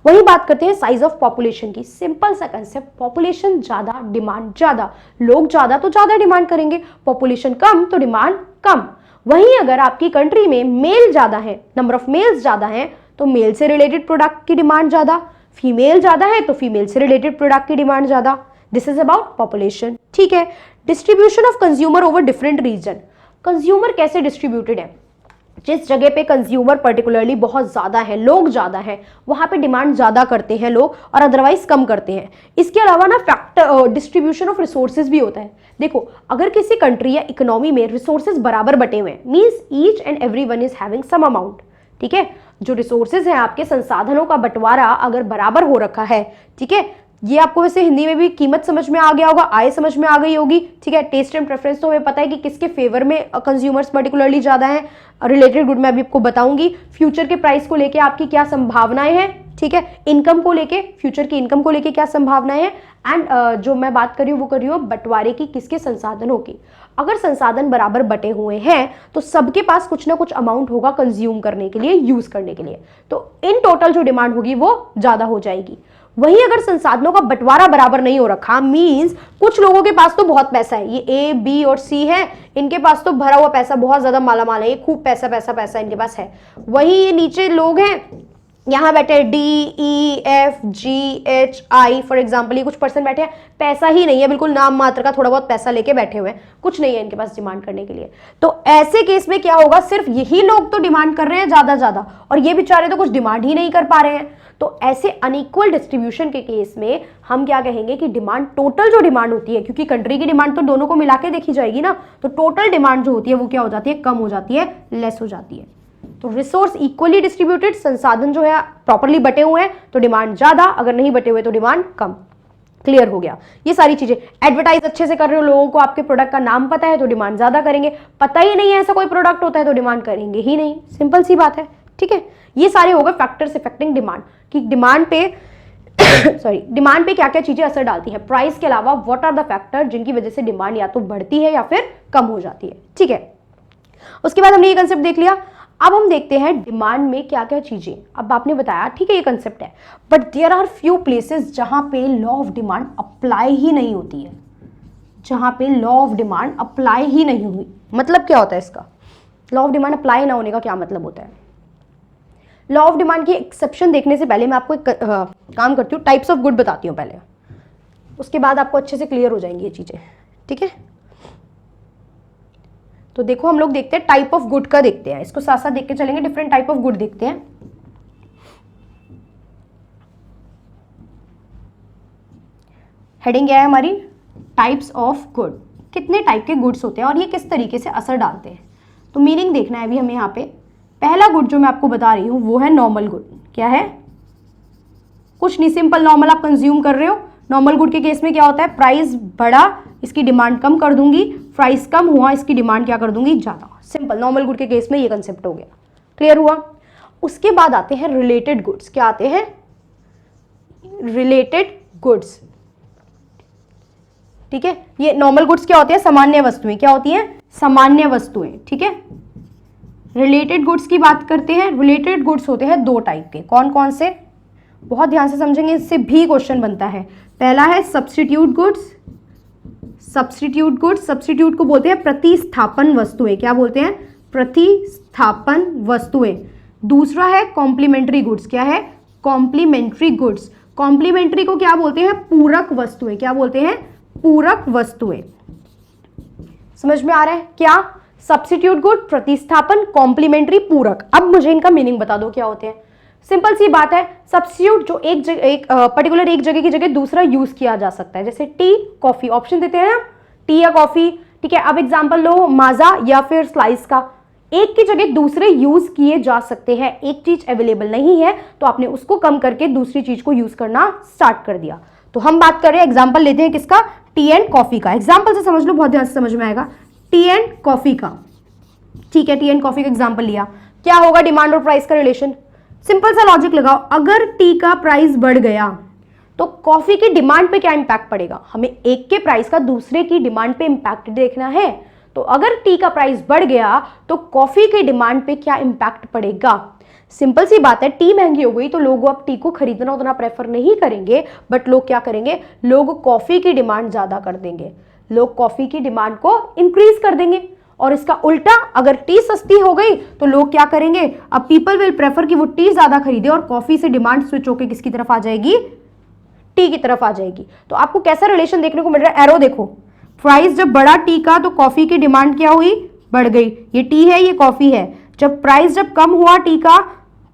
वही बात करते हैं साइज ऑफ पॉपुलेशन की। सिंपल सा कंसेप्ट, पॉपुलेशन ज्यादा डिमांड ज्यादा, लोग ज्यादा तो ज्यादा डिमांड करेंगे, पॉपुलेशन कम तो डिमांड कम। वहीं अगर आपकी कंट्री में मेल ज्यादा है, नंबर ऑफ मेल्स ज्यादा है, तो मेल से रिलेटेड प्रोडक्ट की डिमांड ज्यादा, फीमेल ज्यादा है तो फीमेल से रिलेटेड प्रोडक्ट की डिमांड ज्यादा। This is about population. ठीक है, distribution of consumer over different region. Consumer कैसे डिस्ट्रीब्यूटेड है? जिस जगह पे कंज्यूमर पर्टिकुलरली बहुत ज्यादा है, लोग ज्यादा है, वहां पे डिमांड ज्यादा करते हैं लोग, और अदरवाइज कम करते हैं। इसके अलावा ना फैक्टर डिस्ट्रीब्यूशन ऑफ रिसोर्सेज भी होता है। देखो, अगर किसी कंट्री या इकोनॉमी में रिसोर्सेज बराबर बटे हुए हैं, means each and everyone is having some amount. ठीक है, जो रिसोर्सेज हैं, आपके संसाधनों का बंटवारा अगर बराबर हो रखा है, ठीक है, ये आपको वैसे हिंदी में भी कीमत समझ में आ गया होगा, आय समझ में आ गई होगी। ठीक है, टेस्ट एंड प्रेफरेंस तो हमें पता है कि किसके फेवर में कंज्यूमर्स पर्टिकुलरली ज्यादा हैं। रिलेटेड गुड मैं अभी आपको बताऊंगी। फ्यूचर के प्राइस को लेके आपकी क्या संभावनाएं हैं, ठीक है, इनकम को लेके, फ्यूचर की इनकम को लेके क्या संभावनाएं हैं, एंड जो मैं बात कर रही हूँ वो कर रही हूँ बंटवारे की, किसके संसाधनों की। अगर संसाधन बराबर बटे हुए हैं तो सबके पास कुछ ना कुछ अमाउंट होगा कंज्यूम करने के लिए, यूज करने के लिए, तो इन टोटल जो डिमांड होगी वो ज्यादा हो जाएगी। वहीं अगर संसाधनों का बंटवारा बराबर नहीं हो रखा, मींस कुछ लोगों के पास तो बहुत पैसा है, ये ए बी और सी है, इनके पास तो भरा हुआ पैसा, बहुत ज्यादा मालामाल है, ये खूब पैसा पैसा पैसा इनके पास है। वहीं ये नीचे लोग हैं, यहाँ बैठे DEFGHI फॉर एग्जाम्पल, ये कुछ पर्सन बैठे हैं, पैसा ही नहीं है, बिल्कुल नाम मात्र का थोड़ा बहुत पैसा लेके बैठे हुए हैं, कुछ नहीं है इनके पास डिमांड करने के लिए। तो ऐसे केस में क्या होगा, सिर्फ यही लोग तो डिमांड कर रहे हैं ज्यादा और ये बेचारे तो कुछ डिमांड ही नहीं कर पा रहे हैं। तो ऐसे अनइक्वल डिस्ट्रीब्यूशन के केस में हम क्या कहेंगे कि डिमांड, टोटल जो डिमांड होती है, क्योंकि कंट्री की डिमांड तो दोनों को मिला के देखी जाएगी ना, तो टोटल डिमांड जो होती है वो क्या हो जाती है, कम हो जाती है, लेस हो जाती है। तो रिसोर्स इक्वली डिस्ट्रीब्यूटेड, संसाधन जो है प्रॉपर्ली बटे हुए हैं तो डिमांड ज्यादा, अगर नहीं बटे हुए तो डिमांड कम। क्लियर हो गया ये सारी चीजें। एडवर्टाइज अच्छे से कर रहे हो, लोगों को आपके प्रोडक्ट का नाम पता है तो डिमांड ज्यादा करेंगे, पता ही नहीं है ऐसा कोई प्रोडक्ट होता है तो डिमांड करेंगे ही नहीं, सिंपल सी बात है। ठीक है, ये सारे हो गए फैक्टर्स इफेक्टिंग डिमांड, कि डिमांड पे सॉरी डिमांड पे क्या क्या चीजें असर डालती है। प्राइस के अलावा व्हाट आर द फैक्टर जिनकी वजह से डिमांड या तो बढ़ती है या फिर कम हो जाती है। ठीक है, उसके बाद हमने ये कंसेप्ट देख लिया। अब हम देखते हैं डिमांड में क्या क्या चीजें। अब आपने बताया ठीक है ये कंसेप्ट है, but there are few places जहां पे लॉ ऑफ डिमांड अप्लाई ही नहीं होती है, जहां पे लॉ ऑफ डिमांड अप्लाई ही नहीं हुई। मतलब क्या होता है इसका, लॉ ऑफ डिमांड अप्लाई ना होने का क्या मतलब होता है। लॉ ऑफ डिमांड की एक्सेप्शन देखने से पहले मैं आपको एक काम करती हूँ, टाइप्स ऑफ गुड बताती हूँ पहले, उसके बाद आपको अच्छे से क्लियर हो जाएंगी ये चीजें। ठीक है, तो देखो हम लोग देखते हैं टाइप ऑफ गुड का, देखते हैं इसको साथ साथ देख के चलेंगे, डिफरेंट टाइप ऑफ गुड देखते हैं। हेडिंग क्या है हमारी, टाइप्स ऑफ गुड, कितने टाइप के गुड्स होते हैं और ये किस तरीके से असर डालते हैं। तो मीनिंग देखना है अभी हमें यहाँ पे। पहला गुड जो मैं आपको बता रही हूं वो है नॉर्मल गुड। क्या है, कुछ नहीं, सिंपल नॉर्मल आप कंज्यूम कर रहे हो। नॉर्मल गुड के केस में क्या होता है, प्राइस बढ़ा इसकी डिमांड कम कर दूंगी, प्राइस कम हुआ इसकी डिमांड क्या कर दूंगी, ज्यादा। सिंपल नॉर्मल गुड के केस में ये कंसेप्ट हो गया, क्लियर हुआ। उसके बाद आते हैं रिलेटेड गुड्स। क्या आते हैं, रिलेटेड गुड्स। ठीक है, ये नॉर्मल गुड्स क्या होते हैं, सामान्य वस्तुएं। क्या होती हैं, सामान्य वस्तुएं। ठीक है, रिलेटेड गुड्स की बात करते हैं। रिलेटेड गुड्स होते हैं दो टाइप के, कौन कौन से, बहुत ध्यान से समझेंगे, इससे भी क्वेश्चन बनता है। पहला है substitute goods. Substitute goods, substitute को बोलते हैं प्रतिस्थापन वस्तुएं। क्या बोलते हैं, प्रतिस्थापन वस्तुएं। दूसरा है कॉम्प्लीमेंट्री गुड्स। क्या है, कॉम्प्लीमेंट्री गुड्स। कॉम्प्लीमेंट्री को क्या बोलते हैं, पूरक वस्तुएं। क्या बोलते हैं, पूरक वस्तुएं। समझ में आ रहा है क्या, सब्स्टिट्यूट गुड, प्रतिस्थापन, कॉम्प्लीमेंट्री, पूरक। अब मुझे इनका मीनिंग बता दो क्या होते हैं। सिंपल सी बात है, सब्स्टिट्यूट जो एक पर्टिकुलर एक जगह की जगह दूसरा यूज किया जा सकता है, जैसे टी, कॉफी, ऑप्शन देते हैं ना, टी या कॉफी। ठीक है, अब एग्जांपल लो माजा या फिर स्लाइस का, एक की जगह दूसरे यूज किए जा सकते हैं। एक चीज अवेलेबल नहीं है तो आपने उसको कम करके दूसरी चीज को यूज करना स्टार्ट कर दिया। तो हम बात कर रहे हैं, एग्जाम्पल लेते हैं किसका, टी एंड कॉफी का। एग्जाम्पल से समझ लो, बहुत ध्यान से समझ में आएगा। टी एंड कॉफी का, ठीक है, टी एंड कॉफी का एग्जाम्पल लिया, क्या होगा डिमांड और प्राइस का रिलेशन। सिंपल सा लॉजिक लगाओ, अगर टी का प्राइस बढ़ गया तो कॉफी की डिमांड पे क्या इंपैक्ट पड़ेगा। हमें एक के प्राइस का दूसरे की डिमांड पे इंपैक्ट देखना है। तो अगर टी का प्राइस बढ़ गया तो कॉफी की डिमांड पे क्या इंपैक्ट पड़ेगा। सिंपल सी बात है, टी महंगी हो गई तो लोग अब टी को खरीदना उतना प्रेफर नहीं करेंगे, बट लोग क्या करेंगे, लोग कॉफी की डिमांड ज्यादा कर देंगे, लोग कॉफी की डिमांड को इंक्रीज कर देंगे। और इसका उल्टा, अगर टी सस्ती हो गई तो लोग क्या करेंगे, अब पीपल विल प्रेफर कि वो टी ज्यादा खरीदे और कॉफी से डिमांड स्विच होकर किसकी तरफ आ जाएगी, टी की तरफ आ जाएगी। तो आपको कैसा रिलेशन देखने को मिल रहा है, एरो देखो, प्राइस जब बढ़ा टी का तो कॉफी की डिमांड क्या हुई, बढ़ गई। ये टी है, ये कॉफी है। जब प्राइस जब कम हुआ टी का,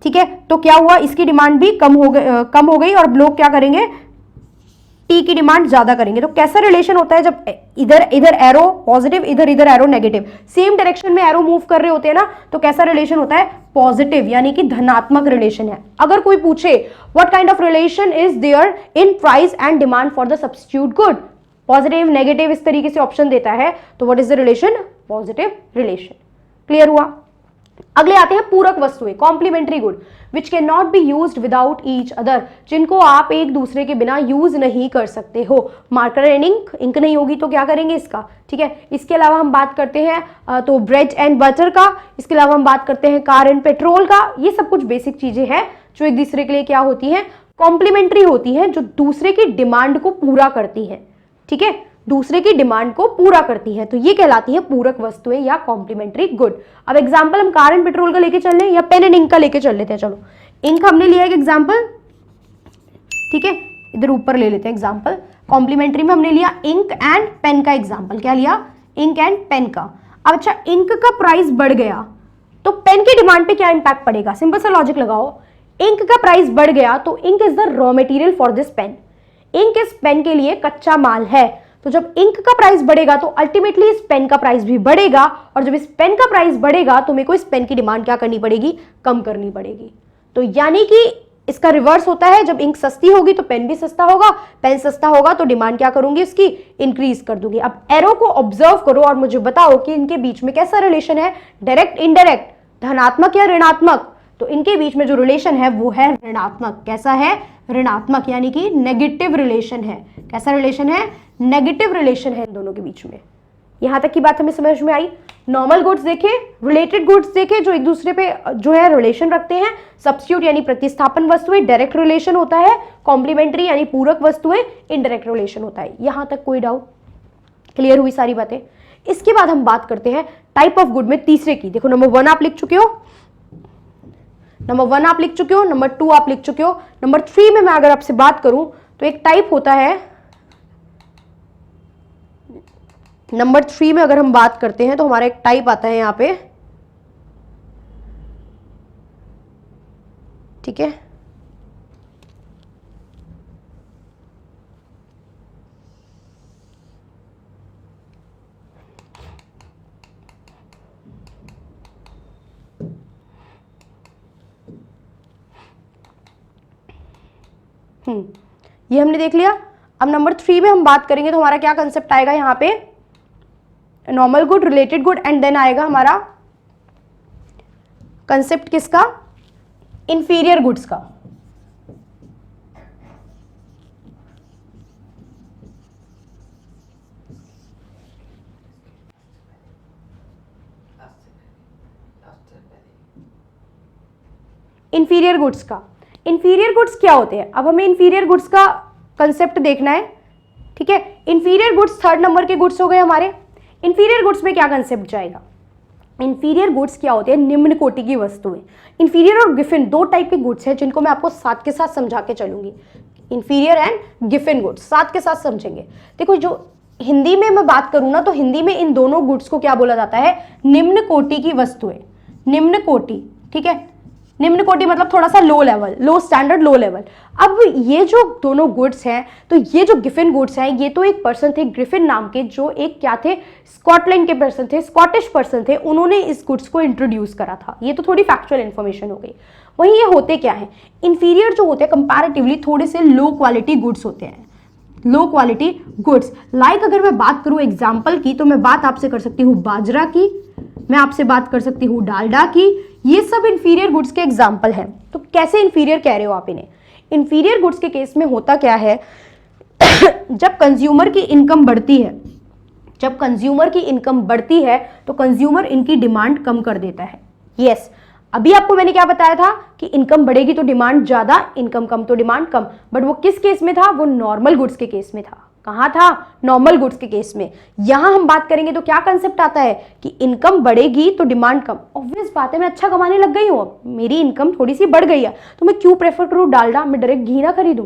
ठीक है, तो क्या हुआ, इसकी डिमांड भी कम हो गई और लोग क्या करेंगे, टी की डिमांड ज्यादा करेंगे। तो कैसा रिलेशन होता है, जब इधर इधर एरो पॉजिटिव, इधर इधर एरो नेगेटिव, सेम डायरेक्शन में एरो मूव कर रहे होते हैं ना, तो कैसा रिलेशन होता है, पॉजिटिव, यानी कि धनात्मक रिलेशन है। अगर कोई पूछे what kind of relation is there in price and demand for the substitute good, positive, negative, इस तरीके से ऑप्शन देता है, तो what is the relation, positive relation. Clear हुआ। अगले आते हैं पूरक वस्तुएं, complementary good, which can not be used without each other, जिनको आप एक दूसरे के बिना यूज नहीं कर सकते हो। मार्कर एंड इंक नहीं होगी तो क्या करेंगे इसका, ठीक है। इसके अलावा हम बात करते हैं तो ब्रेड एंड बटर का, इसके अलावा हम बात करते हैं कार एंड पेट्रोल का। ये सब कुछ बेसिक चीजें हैं जो एक दूसरे के लिए क्या होती हैं, कॉम्प्लीमेंट्री होती हैं, जो दूसरे की डिमांड को पूरा करती हैं, ठीक है, दूसरे की डिमांड को पूरा करती है। तो ये कहलाती है पूरक वस्तुएं या कॉम्प्लीमेंट्री गुड। अब एग्जांपल हम कार एंड पेट्रोल का लेके चल रहे हैं या पेन एंड इंक का लेके चल लेते हैं। चलो, इंक हमने लिया एक एग्जाम्पल, ठीक है, इधर ऊपर ले लेते हैं एग्जाम्पल। कॉम्प्लीमेंट्री में हमने लिया इंक एंड पेन का एग्जाम्पल, क्या लिया, इंक एंड पेन का। अब अच्छा, इंक का प्राइस बढ़ गया तो पेन की डिमांड पे क्या इंपैक्ट पड़ेगा, सिंपल सा लॉजिक लगाओ। इंक का प्राइस बढ़ गया तो ink is the raw material for this pen, ink इस पेन के लिए कच्चा माल है। तो जब इंक का प्राइस बढ़ेगा तो अल्टीमेटली इस पेन का प्राइस भी बढ़ेगा, और जब इस पेन का प्राइस बढ़ेगा तो मेरे को इस पेन की डिमांड क्या करनी पड़ेगी, कम करनी पड़ेगी। तो यानी कि इसका रिवर्स होता है, जब इंक सस्ती होगी तो पेन भी सस्ता होगा, पेन सस्ता होगा तो डिमांड क्या करूंगी, इसकी इंक्रीज कर दूंगी। अब एरो को ऑब्जर्व करो और मुझे बताओ कि इनके बीच में कैसा रिलेशन है, डायरेक्ट इनडायरेक्ट, धनात्मक या ऋणात्मक। तो इनके बीच में जो रिलेशन है वो है ऋणात्मक। कैसा है, ऋणात्मक, यानी कि नेगेटिव रिलेशन है। कैसा रिलेशन है, नेगेटिव रिलेशन है इन दोनों के बीच में। यहां तक की बात हमें समझ में आई। नॉर्मल गुड्स देखे, रिलेटेड गुड्स देखे, जो एक दूसरे पे जो है रिलेशन रखते हैं। सब्स्टिट्यूट यानी प्रतिस्थापन वस्तुएं, डायरेक्ट रिलेशन होता है। कॉम्प्लीमेंट्री यानी पूरक वस्तुएं, इनडायरेक्ट रिलेशन होता है। यहां तक कोई डाउट, क्लियर हुई सारी बातें। इसके बाद हम बात करते हैं टाइप ऑफ गुड में तीसरे की। देखो नंबर 1 आप लिख चुके हो, नंबर 1 आप लिख चुके हो, नंबर 2 आप लिख चुके हो। नंबर 3 में मैं अगर आपसे बात करूं तो एक टाइप होता है, नंबर 3 में अगर हम बात करते हैं तो हमारा एक टाइप आता है यहां पे, ठीक है। ये हमने देख लिया। अब नंबर 3 में हम बात करेंगे तो हमारा क्या कंसेप्ट आएगा यहाँ पे, normal good, related good, and then आएगा हमारा कंसेप्ट किसका, इंफीरियर गुड्स का। इंफीरियर गुड्स का, इंफीरियर गुड्स क्या होते हैं, अब हमें इंफीरियर गुड्स का कंसेप्ट देखना है, ठीक है। इंफीरियर गुड्स 3rd नंबर के गुड्स हो गए हमारे। इंफीरियर गुड्स में क्या कंसेप्ट जाएगा, इंफीरियर गुड्स क्या होते हैं, निम्न कोटि की वस्तुएं। इंफीरियर और गिफिन 2 टाइप के गुड्स हैं जिनको मैं आपको साथ के साथ समझा के चलूंगी। इंफीरियर एंड गिफिन गुड्स साथ के साथ समझेंगे। देखो जो हिंदी में मैं बात करूं ना, तो हिंदी में इन दोनों गुड्स को क्या बोला जाता है, निम्न कोटि की वस्तुएं, निम्न कोटि, ठीक है। निम्न कोटि मतलब थोड़ा सा लो लेवल, लो स्टैंडर्ड, लो लेवल। अब ये जो दोनों गुड्स हैं, तो ये जो गिफिन गुड्स हैं, ये तो एक पर्सन थे ग्रिफिन नाम के, जो एक क्या थे, स्कॉटलैंड के पर्सन थे, स्कॉटिश पर्सन थे, उन्होंने इस गुड्स को इंट्रोड्यूस करा था। ये तो थोड़ी फैक्चुअल इंफॉर्मेशन हो गई। वहीं ये होते क्या है, इंफीरियर जो होते हैं कंपैरेटिवली थोड़े से लो क्वालिटी गुड्स होते हैं, लो क्वालिटी गुड्स। लाइक अगर मैं बात करूं एग्जाम्पल की, तो मैं बात आपसे कर सकती हूँ बाजरा की, मैं आपसे बात कर सकती हूँ डालडा की, ये सब इंफीरियर गुड्स के एग्जाम्पल हैं। तो कैसे इंफीरियर कह रहे हो आप इन्हें, इंफीरियर गुड्स के केस में होता क्या है जब कंज्यूमर की इनकम बढ़ती है, जब कंज्यूमर की इनकम बढ़ती है तो कंज्यूमर इनकी डिमांड कम कर देता है। यस, अभी आपको मैंने क्या बताया था कि इनकम बढ़ेगी तो डिमांड ज्यादा, इनकम कम तो डिमांड कम। बट वो किस केस में था, वो नॉर्मल गुड्स के केस में था। कहां था, नॉर्मल गुड्स के केस में। यहां हम बात करेंगे तो क्या कंसेप्ट आता है कि इनकम बढ़ेगी तो डिमांड कम। ऑब्वियस बात है, मैं अच्छा कमाने लग गई हूं, अब मेरी इनकम थोड़ी सी बढ़ गई है, तो मैं क्यों प्रेफर करूं डालडा, मैं डायरेक्ट घी ना खरीदूं,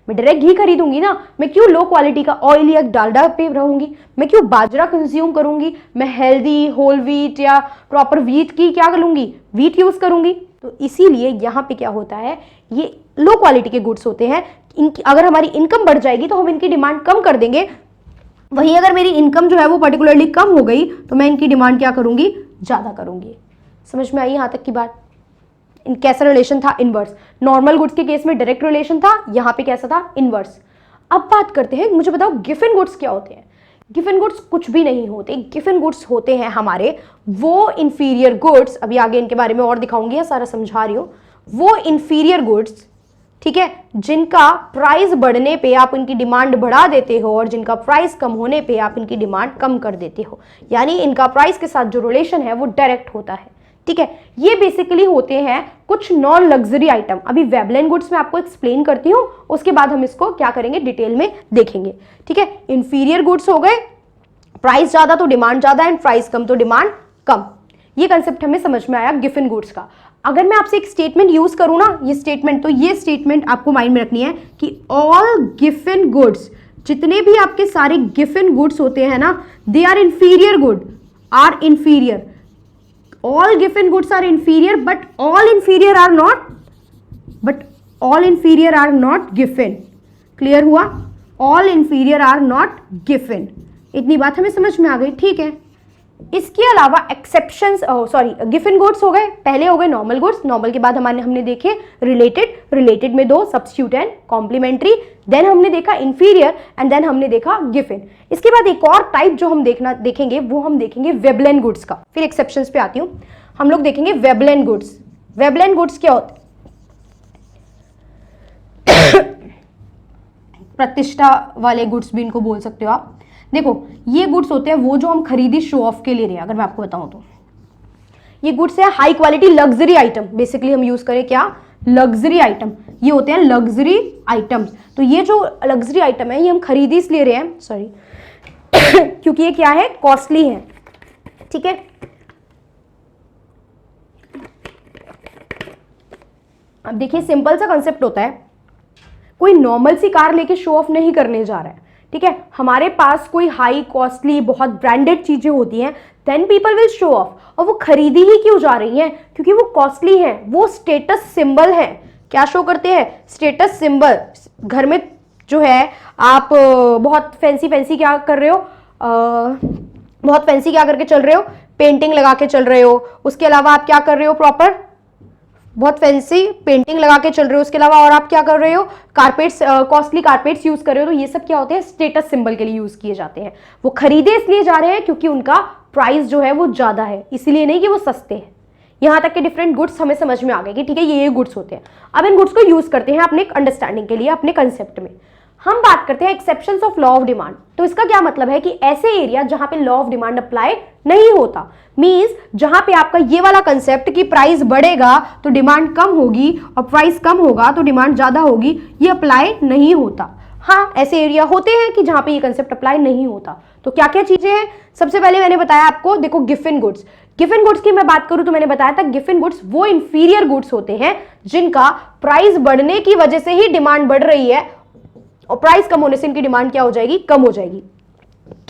मैं डायरेक्ट घी खरीदूंगी ना। मैं क्यों लो क्वालिटी का ऑयल या डालडा पे रहूंगी, मैं क्यों बाजरा कंज्यूम करूंगी, मैं हेल्दी होल व्हीट या प्रॉपर व्हीट की क्या करूंगी, व्हीट यूज करूंगी। तो इसीलिए यहाँ पे क्या होता है, ये लो क्वालिटी के गुड्स होते हैं। इनकी अगर हमारी इनकम बढ़ जाएगी तो हम इनकी डिमांड कम कर देंगे, वहीं अगर मेरी इनकम जो है वो पर्टिकुलरली कम हो गई तो मैं इनकी डिमांड क्या करूंगी, ज्यादा करूंगी। समझ में आई यहाँ तक की बात। कैसा रिलेशन था, इनवर्स। नॉर्मल गुड्स के केस में डायरेक्ट रिलेशन था, यहाँ पे कैसा था, इनवर्स। अब बात करते हैं, मुझे बताओ गिफिन गुड्स क्या होते हैं। गिफिन गुड्स कुछ भी नहीं होते। गिफिन गुड्स होते हैं हमारे वो इंफीरियर गुड्स, अभी आगे इनके बारे में और दिखाऊंगी, सारा समझा रही हूँ। वो इंफीरियर गुड्स, ठीक है, जिनका प्राइस बढ़ने पे आप इनकी डिमांड बढ़ा देते हो और जिनका प्राइस कम होने पे आप इनकी डिमांड कम कर देते हो। यानी इनका प्राइस के साथ जो रिलेशन है वो डायरेक्ट होता है, ठीक है। ये बेसिकली होते हैं कुछ नॉन लग्जरी आइटम। अभी वेबलाइन गुड्स में आपको एक्सप्लेन करती हूँ, उसके बाद हम इसको क्या करेंगे, डिटेल में देखेंगे, ठीक है। इंफीरियर गुड्स हो गए, प्राइस ज्यादा तो डिमांड ज्यादा एंड प्राइस कम तो डिमांड कम। ये कंसेप्ट हमें समझ में आया गिफिन गुड्स का। अगर मैं आपसे एक स्टेटमेंट यूज करूं ना, ये स्टेटमेंट, तो ये स्टेटमेंट आपको माइंड में रखनी है कि ऑल गिवन गुड्स, जितने भी आपके सारे गिवन गुड्स होते हैं ना, they are inferior good, are inferior, all given goods are inferior, but all inferior are not, but all inferior are not given. Clear हुआ? All inferior are not given. इतनी बात हमें समझ में आ गई, ठीक है। इसके अलावा एक्सेप्शंस, सॉरी, गिवन गुड्स हो गए, पहले हो गए नॉर्मल गुड्स, नॉर्मल के बाद हमने देखे रिलेटेड, रिलेटेड में दो, सब्स्टिट्यूट एंड कॉम्प्लीमेंट्री, देन हमने देखा इंफीरियर एंड देन हमने देखा गिवन। इसके बाद एक और टाइप जो हम देखेंगे वो हम देखेंगे वेबलेन गुड्स का। फिर एक्सेप्शंस पे आती हूं, हम लोग देखेंगे वेबलेन गुड्स। वेबलेन गुड्स क्या होते हैं? प्रतिष्ठा वाले गुड्स भी इनको बोल सकते हो आप। देखो, ये गुड्स होते हैं वो जो हम खरीदी शो ऑफ के लिए रहे हैं। अगर मैं आपको बताऊं तो ये गुड्स है high quality luxury item, basically हम यूज करें क्या, लग्जरी आइटम, ये होते हैं लग्जरी आइटम्स। तो ये जो लग्जरी आइटम है ये हम खरीदी इसलिए रहे हैं, सॉरी क्योंकि ये क्या है, कॉस्टली है, ठीक है। अब देखिए, सिंपल सा कंसेप्ट होता है, कोई नॉर्मल सी कार लेके शो ऑफ नहीं करने जा रहा है, ठीक है। हमारे पास कोई हाई कॉस्टली बहुत ब्रांडेड चीजें होती हैं, then people will show off. और वो खरीदी ही क्यों जा रही हैं? क्योंकि वो कॉस्टली हैं, वो स्टेटस सिंबल है। क्या शो करते हैं? Status symbol. घर में जो है आप बहुत फैंसी फैंसी क्या कर रहे हो, बहुत फैंसी क्या करके चल रहे हो, पेंटिंग लगा के चल रहे हो। उसके अलावा आप क्या कर रहे हो, प्रॉपर बहुत फैंसी पेंटिंग लगा के चल रहे हो। उसके अलावा और आप क्या कर रहे हो, कारपेट्स, कॉस्टली कारपेट्स यूज कर रहे हो। तो ये सब क्या होते हैं, स्टेटस सिंबल के लिए यूज किए जाते हैं। वो खरीदे इसलिए जा रहे हैं क्योंकि उनका प्राइस जो है वो ज्यादा है, इसीलिए नहीं कि वो सस्ते हैं। यहां तक के डिफरेंट गुड्स हमें समझ में आ गए कि ठीक है ये गुड्स होते हैं। अब इन गुड्स को यूज करते हैं अपने अंडरस्टैंडिंग के लिए, अपने कंसेप्ट में। हम बात करते हैं exceptions of law of demand. तो इसका क्या मतलब है कि ऐसे एरिया जहां पे लॉ ऑफ डिमांड अप्लाई नहीं होता, मींस जहां पे आपका ये वाला कंसेप्ट कि प्राइस बढ़ेगा तो डिमांड कम होगी और प्राइस कम होगा तो डिमांड ज्यादा होगी, ये अप्लाई नहीं होता। हाँ, ऐसे एरिया होते हैं कि जहां पे ये कंसेप्ट अप्लाई नहीं होता। तो क्या क्या चीजें हैं? सबसे पहले मैंने बताया आपको, देखो गिवन गुड्स। गिवन गुड्स की मैं बात करूं तो मैंने बताया था गिवन गुड्स वो इंफीरियर गुड्स होते हैं जिनका प्राइस बढ़ने की वजह से ही डिमांड बढ़ रही है और प्राइस कम होने से इनकी डिमांड क्या हो जाएगी, कम हो जाएगी।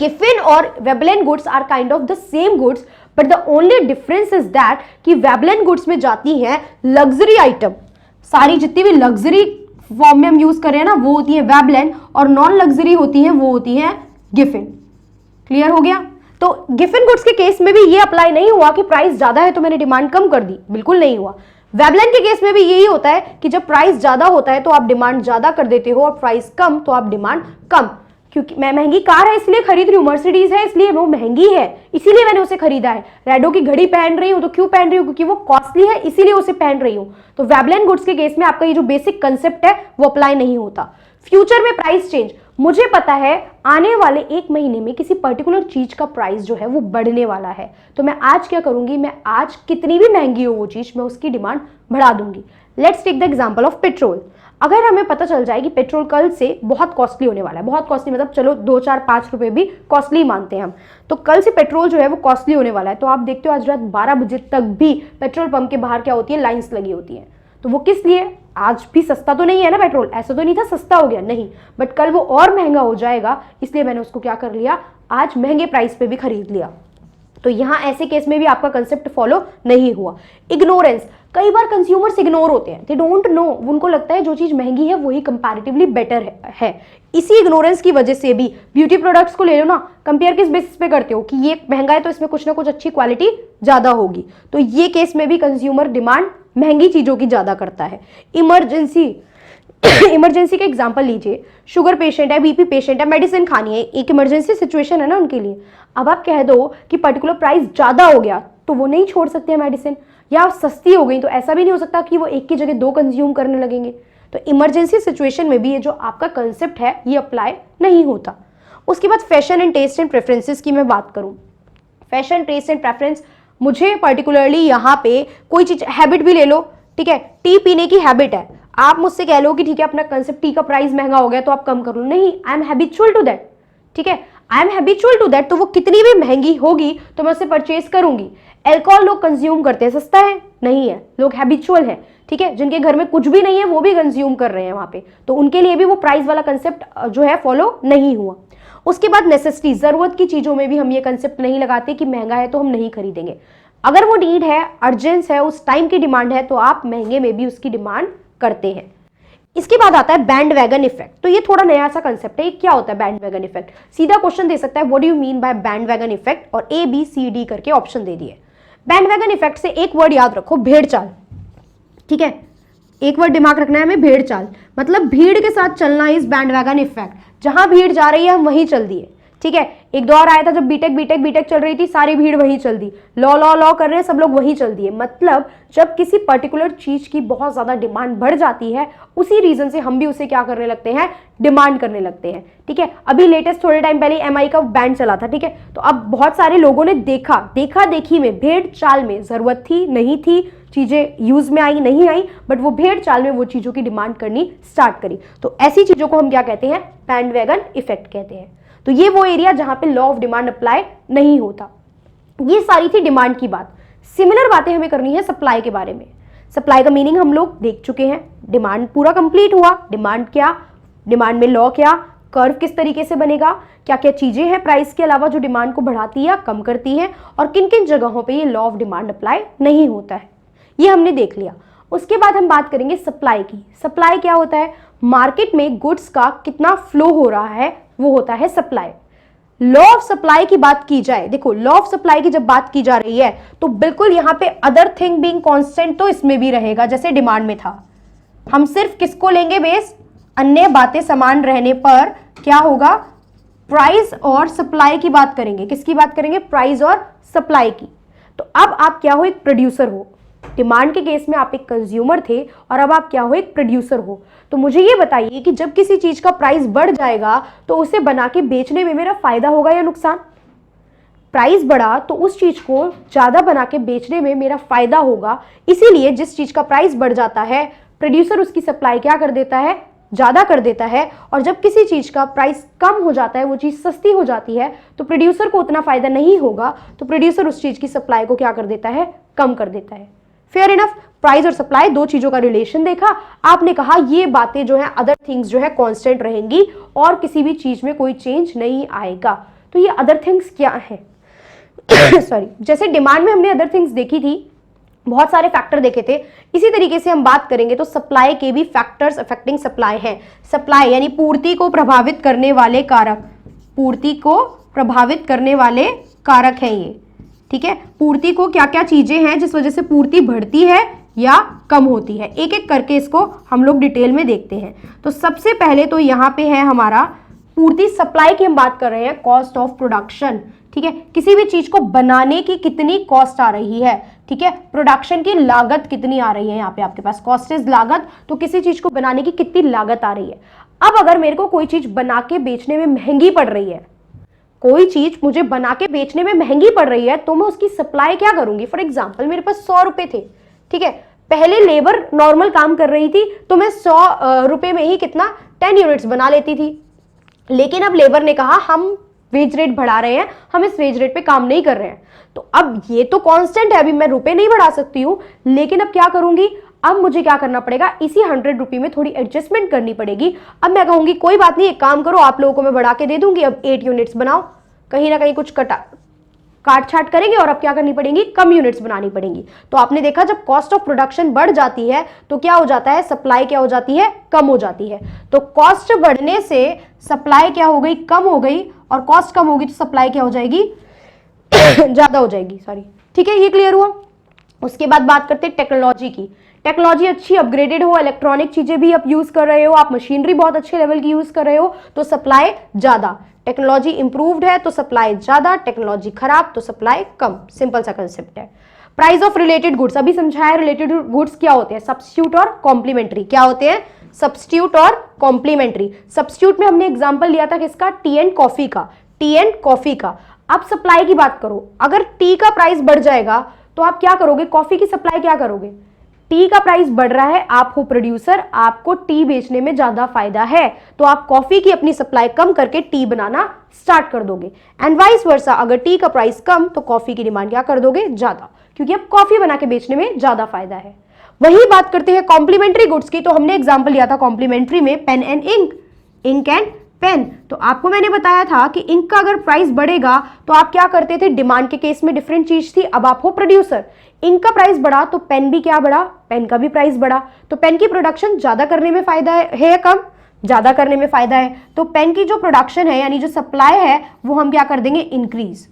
गिवन और Veblen goods are kind of the same goods, but the only difference is that कि वेबलेन गुड्स में जाती हैं लग्जरी आइटम। सारी जितनी भी लग्जरी फॉर्म में हम यूज कर रहे हैं ना वो होती है वेबलेन, और नॉन लग्जरी होती है वो होती है गिवन। क्लियर हो गया? तो गिवन गुड्स के केस में भी ये अप्लाई नहीं हुआ कि प्राइस ज्यादा है तो मैंने डिमांड कम कर दी, बिल्कुल नहीं हुआ। वेबलेन के केस में भी यही होता है कि जब प्राइस ज्यादा होता है तो आप डिमांड ज्यादा कर देते हो और प्राइस कम तो आप डिमांड कम। क्योंकि मैं महंगी कार है इसलिए खरीद रही हूँ, मर्सिडीज है इसलिए वो महंगी है इसीलिए मैंने उसे खरीदा है। रेडो की घड़ी पहन रही हूँ तो क्यों पहन रही हूँ, क्योंकि वो कॉस्टली है इसीलिए उसे पहन रही हूँ। तो वेबलेन गुड्स के केस में आपका ये जो बेसिक कंसेप्ट है वो अप्लाई नहीं होता। फ्यूचर में प्राइस चेंज, मुझे पता है आने वाले एक महीने में किसी पर्टिकुलर चीज का प्राइस जो है वो बढ़ने वाला है, तो मैं आज क्या करूंगी, मैं आज कितनी भी महंगी हो वो चीज, मैं उसकी डिमांड बढ़ा दूंगी। Let's take the example of petrol. अगर हमें पता चल जाए कि पेट्रोल कल से बहुत कॉस्टली होने वाला है, बहुत कॉस्टली मतलब चलो 2, 4, 5 रुपए भी कॉस्टली मानते हैं हम, तो कल से पेट्रोल जो है वो कॉस्टली होने वाला है। तो आप देखते हो आज रात 12 बजे तक भी पेट्रोल पंप के बाहर क्या होती है, लाइन्स लगी होती है। तो वो किस लिए, आज भी सस्ता तो नहीं है ना पेट्रोल, ऐसा तो नहीं था सस्ता हो गया, नहीं, बट कल वो और महंगा हो जाएगा इसलिए मैंने उसको क्या कर लिया, आज महंगे प्राइस पे भी खरीद लिया। तो यहां ऐसे केस में भी आपका कंसेप्ट फॉलो नहीं हुआ। इग्नोरेंस, कई बार कंज्यूमर्स इग्नोर होते हैं, दे डोंट नो, उनको लगता है जो चीज महंगी है वही कंपैरेटिवली बेटर है। इसी इग्नोरेंस की वजह से भी ब्यूटी प्रोडक्ट्स को ले लो ना, कंपेयर किस बेसिस पे करते हो कि ये महंगा है तो इसमें कुछ ना कुछ अच्छी क्वालिटी ज्यादा होगी। तो ये केस में भी कंज्यूमर डिमांड महंगी चीजों की ज्यादा करता है। इमरजेंसी, इमरजेंसी का एग्जांपल लीजिए, शुगर पेशेंट है, बीपी पेशेंट है, मेडिसिन खानी है, एक इमरजेंसी सिचुएशन है ना उनके लिए। अब आप कह दो कि पर्टिकुलर प्राइस ज्यादा हो गया तो वो नहीं छोड़ सकते हैं मेडिसिन, या सस्ती हो गई तो ऐसा भी नहीं हो सकता कि वो एक की जगह 2 कंज्यूम करने लगेंगे। तो इमरजेंसी सिचुएशन में भी ये जो आपका कंसेप्ट है ये अप्लाई नहीं होता। उसके बाद fashion and taste and preferences की मैं बात करूं, फैशन टेस्ट एंड प्रेफरेंस, मुझे पर्टिकुलरली यहाँ पे कोई चीज, हैबिट भी ले लो, ठीक है, टी पीने की हैबिट है, आप मुझसे कह लो कि ठीक है अपना कंसेप्ट टी का प्राइस महंगा हो गया तो आप कम कर लो, नहीं, I am habitual to that, ठीक है, I am habitual to that, तो वो कितनी भी महंगी होगी तो मैं उसे परचेज करूंगी। एल्कोहल लोग कंज्यूम करते हैं, सस्ता है, नहीं है, लोग हैबिचुअल है, ठीक है, जिनके घर में कुछ भी नहीं है वो भी कंज्यूम कर रहे हैं वहां पे, तो उनके लिए भी वो प्राइस वाला कंसेप्ट जो है फॉलो नहीं हुआ। उसके बाद नेसेसिटी, जरूरत की चीजों में भी हम ये कंसेप्ट नहीं लगाते कि महंगा है तो हम नहीं खरीदेंगे। अगर वो नीड है, अर्जेंस है, उस टाइम की डिमांड है, तो आप महंगे में भी उसकी डिमांड करते हैं। इसके बाद आता है बैंड वैगन इफेक्ट। तो ये थोड़ा नया सा कंसेप्ट है। क्या होता है बैंड वैगन इफेक्ट? सीधा क्वेश्चन दे सकता है what do you mean by band wagon effect, और ए बी सी डी करके ऑप्शन दे दिए। बैंड वैगन इफेक्ट से एक वर्ड याद रखो, भेड़ चाल, ठीक है, एक वर्ड दिमाग रखना है हमें, भेड़ चाल, मतलब भीड़ के साथ चलना इज बैंड वैगन इफेक्ट। जहां भीड़ जा रही है हम वहीं चल दिए, ठीक है। एक दौर आया था जब बीटेक बीटेक बीटेक चल रही थी, सारी भीड़ वहीं चल दी, लॉ लॉ लॉ कर रहे हैं सब लोग वहीं चल दिए। मतलब जब किसी पर्टिकुलर चीज की बहुत ज्यादा डिमांड बढ़ जाती है, उसी रीजन से हम भी उसे क्या करने लगते हैं, डिमांड करने लगते हैं, ठीक है। अभी लेटेस्ट थोड़े टाइम पहले एमआई का बैंड चला था, ठीक है, तो अब बहुत सारे लोगों ने देखा देखी में, भेड़ चाल में, जरूरत थी नहीं थी, चीजें यूज में आई नहीं आई, बट वो भेड़ चाल में वो चीजों की डिमांड करनी स्टार्ट करी। तो ऐसी चीजों को हम क्या कहते हैं, बैंड वैगन इफेक्ट कहते हैं। तो ये वो एरिया जहां पे लॉ ऑफ डिमांड अप्लाई नहीं होता। ये सारी थी डिमांड की बात। सिमिलर बातें हमें करनी है सप्लाई के बारे में। सप्लाई का मीनिंग हम लोग देख चुके हैं, डिमांड पूरा कंप्लीट हुआ। डिमांड क्या, डिमांड में लॉ क्या, कर्व किस तरीके से बनेगा, क्या क्या चीजें हैं प्राइस के अलावा जो डिमांड को बढ़ाती है या कम करती है, और किन किन जगहों पे ये लॉ ऑफ डिमांड अप्लाई नहीं होता है, ये हमने देख लिया। उसके बाद हम बात करेंगे सप्लाई की। सप्लाई क्या होता है, मार्केट में गुड्स का कितना फ्लो हो रहा है वो होता है सप्लाई। लॉ ऑफ सप्लाई की बात की जाए, देखो लॉ ऑफ सप्लाई की जब बात की जा रही है तो बिल्कुल यहां पे अदर थिंग बीइंग कांस्टेंट तो इसमें भी रहेगा, जैसे डिमांड में था। हम सिर्फ किसको लेंगे बेस, अन्य बातें समान रहने पर क्या होगा, प्राइस और सप्लाई की बात करेंगे। किसकी बात करेंगे, प्राइस और सप्लाई की। तो अब आप क्या हो, एक प्रोड्यूसर हो। डिमांड के केस में आप एक कंज्यूमर थे और अब आप क्या हो, एक प्रोड्यूसर हो। तो मुझे ये बताइए कि जब किसी चीज का प्राइस बढ़ जाएगा तो उसे बना के बेचने में मेरा फायदा होगा या नुकसान? प्राइस बढ़ा तो उस चीज को ज्यादा बना के बेचने में मेरा फायदा होगा। इसीलिए जिस चीज का प्राइस बढ़ जाता है, प्रोड्यूसर उसकी सप्लाई क्या कर देता है, ज्यादा कर देता है। और जब किसी चीज का प्राइस कम हो जाता है, वो चीज सस्ती हो जाती है, तो प्रोड्यूसर को उतना फायदा नहीं होगा, तो प्रोड्यूसर उस चीज की सप्लाई को क्या कर देता है, कम कर देता है। Fair enough. प्राइस और सप्लाई दो चीजों का रिलेशन देखा। आपने कहा ये बातें जो है, अदर थिंग्स जो है कांस्टेंट रहेंगी और किसी भी चीज में कोई चेंज नहीं आएगा। तो ये अदर थिंग्स क्या है सॉरी, जैसे डिमांड में हमने अदर थिंग्स देखी थी, बहुत सारे फैक्टर देखे थे, इसी तरीके से हम बात करेंगे तो सप्लाई के भी फैक्टर्स अफेक्टिंग सप्लाई है। सप्लाई यानी पूर्ति को प्रभावित करने वाले कारक, पूर्ति को प्रभावित करने वाले कारक हैं ये, ठीक है। पूर्ति को क्या क्या चीजें हैं जिस वजह से पूर्ति बढ़ती है या कम होती है, एक एक करके इसको हम लोग डिटेल में देखते हैं। तो सबसे पहले तो यहाँ पे है हमारा पूर्ति, सप्लाई की हम बात कर रहे हैं, कॉस्ट ऑफ प्रोडक्शन, ठीक है। किसी भी चीज को बनाने की कितनी कॉस्ट आ रही है, ठीक है, प्रोडक्शन की लागत कितनी आ रही है, यहाँ पे आपके पास कॉस्ट इज लागत, तो किसी चीज को बनाने की कितनी लागत आ रही है। अब अगर मेरे को कोई चीज बना के बेचने में महंगी पड़ रही है, कोई चीज मुझे बना के बेचने में महंगी पड़ रही है, तो मैं उसकी सप्लाई क्या करूंगी। फॉर एग्जाम्पल मेरे पास 100 रुपए थे, ठीक है, पहले लेबर नॉर्मल काम कर रही थी तो मैं 100 रुपए में ही कितना 10 यूनिट्स बना लेती थी। लेकिन अब लेबर ने कहा हम वेज रेट बढ़ा रहे हैं, हम इस वेज रेट पे काम नहीं कर रहे हैं, तो अब ये तो कांस्टेंट है, अभी मैं रुपए नहीं बढ़ा सकती हूँ। लेकिन अब क्या करूंगी, अब मुझे क्या करना पड़ेगा, इसी 100 रुपये में थोड़ी एडजस्टमेंट करनी पड़ेगी। अब मैं कहूंगी कोई बात नहीं, एक काम करो, आप लोगों को मैं बढ़ा के दे दूंगी, अब 8 यूनिट्स बनाओ। कहीं ना कहीं कुछ काट छाट करेंगे और अब क्या करनी पड़ेगी, कम यूनिट्स बनानी पड़ेंगी। तो आपने देखा जब कॉस्ट ऑफ प्रोडक्शन बढ़ जाती है तो क्या हो जाता है, सप्लाई क्या हो जाती है, कम हो जाती है। तो कॉस्ट बढ़ने से सप्लाई क्या हो गई, कम हो गई, और कॉस्ट कम होगी तो सप्लाई क्या हो जाएगी ज्यादा हो जाएगी, सॉरी, ठीक है, ये क्लियर हुआ। उसके बाद बात करते हैं टेक्नोलॉजी की। टेक्नोलॉजी अच्छी अपग्रेडेड हो, इलेक्ट्रॉनिक चीजें भी आप यूज कर रहे हो, आप मशीनरी बहुत अच्छे लेवल की यूज कर रहे हो, तो सप्लाई ज्यादा। टेक्नोलॉजी इंप्रूव्ड है तो सप्लाई ज्यादा, टेक्नोलॉजी खराब तो सप्लाई कम। सिंपल सा कंसेप्ट है। प्राइस ऑफ रिलेटेड गुड्स, अभी समझाया रिलेटेड गुड्स क्या होते हैं, सब्स्टिट्यूट और कॉम्प्लीमेंट्री। क्या होते हैं, सब्स्टिट्यूट और कॉम्प्लीमेंट्री। सब्स्टिट्यूट में हमने एग्जांपल लिया था किसका, टी एंड कॉफी का, टी एंड कॉफी का। अब सप्लाई की बात करो, अगर टी का प्राइस बढ़ जाएगा तो आप क्या करोगे, कॉफी की सप्लाई क्या करोगे। टी का प्राइस बढ़ रहा है, आप हो प्रोड्यूसर, आपको टी बेचने में ज्यादा फायदा है, तो आप कॉफी की अपनी सप्लाई कम करके टी बनाना स्टार्ट कर दोगे। एंड वाइस वर्सा, अगर टी का प्राइस कम तो कॉफी की डिमांड क्या कर दोगे, ज्यादा। क्योंकि अब कॉफी बना के बेचने में ज्यादा फायदा है। वही बात करते हैं कॉम्प्लीमेंट्री गुड्स की, तो हमने एग्जाम्पल लिया था कॉम्प्लीमेंट्री में pen and ink, ink and pen. तो आपको मैंने बताया था कि इंक का अगर प्राइस बढ़ेगा तो आप क्या करते थे, डिमांड के केस में डिफरेंट चीज थी, अब आप हो प्रोड्यूसर, इंक का प्राइस बढ़ा तो पेन भी क्या बढ़ा, पेन का भी प्राइस बढ़ा, तो पेन की प्रोडक्शन ज्यादा करने में फायदा है या कम, ज्यादा करने में फायदा है। तो पेन की जो प्रोडक्शन है यानी जो सप्लाई है वो हम क्या कर देंगे, increase.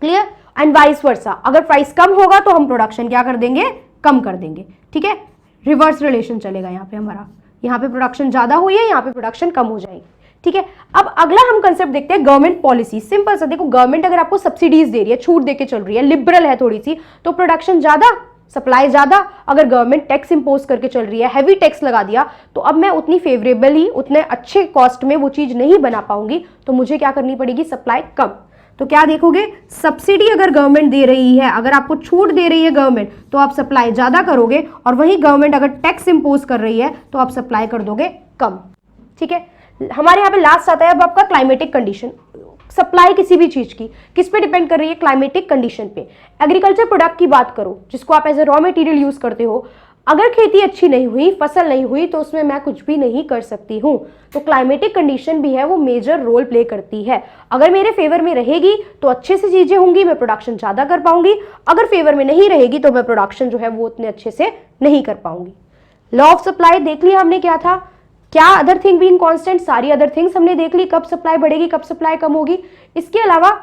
Clear? And vice versa, अगर प्राइस कम होगा तो हम प्रोडक्शन क्या कर देंगे, कम कर देंगे। ठीक है, रिवर्स रिलेशन चलेगा यहाँ पे हमारा, यहाँ पे प्रोडक्शन ज्यादा हुई है, यहाँ पे प्रोडक्शन कम हो जाएगी। ठीक है, अब अगला हम कंसेप्ट देखते हैं गवर्नमेंट पॉलिसी। सिंपल सा, देखो गवर्नमेंट अगर आपको सब्सिडीज दे रही है, छूट देके चल रही है, लिबरल है थोड़ी सी, तो प्रोडक्शन ज्यादा, सप्लाई ज्यादा। अगर गवर्नमेंट टैक्स इंपोज करके चल रही है, हैवी टैक्स लगा दिया, तो अब मैं उतनी फेवरेबली, उतने अच्छे कॉस्ट में वो चीज नहीं बना पाऊंगी, तो मुझे क्या करनी पड़ेगी, सप्लाई कम। तो क्या देखोगे, सब्सिडी अगर गवर्नमेंट दे रही है, अगर आपको छूट दे रही है गवर्नमेंट, तो आप सप्लाई ज्यादा करोगे, और वही गवर्नमेंट अगर टैक्स इंपोज कर रही है तो आप सप्लाई कर दोगे कम। ठीक है, हमारे यहाँ पे लास्ट आता है अब आपका क्लाइमेटिक कंडीशन। सप्लाई किसी भी चीज की किस पे डिपेंड कर रही है, क्लाइमेटिक कंडीशन पे। एग्रीकल्चर प्रोडक्ट की बात करो जिसको आप as a raw material use करते हो, अगर खेती अच्छी नहीं हुई, फसल नहीं हुई, तो उसमें मैं कुछ भी नहीं कर सकती हूं। तो क्लाइमेटिक कंडीशन भी है, वो मेजर रोल प्ले करती है। अगर मेरे फेवर में रहेगी तो अच्छे से चीजें होंगी, मैं प्रोडक्शन ज्यादा कर पाऊंगी। अगर फेवर में नहीं रहेगी तो मैं प्रोडक्शन जो है वो उतने अच्छे से नहीं कर पाऊंगी। लॉ ऑफ सप्लाई देख लिया हमने, क्या था, क्या अदर थिंग बीइंग कांस्टेंट, सारी अदर थिंग्स हमने देख ली, कब सप्लाई बढ़ेगी कब सप्लाई कम होगी। इसके अलावा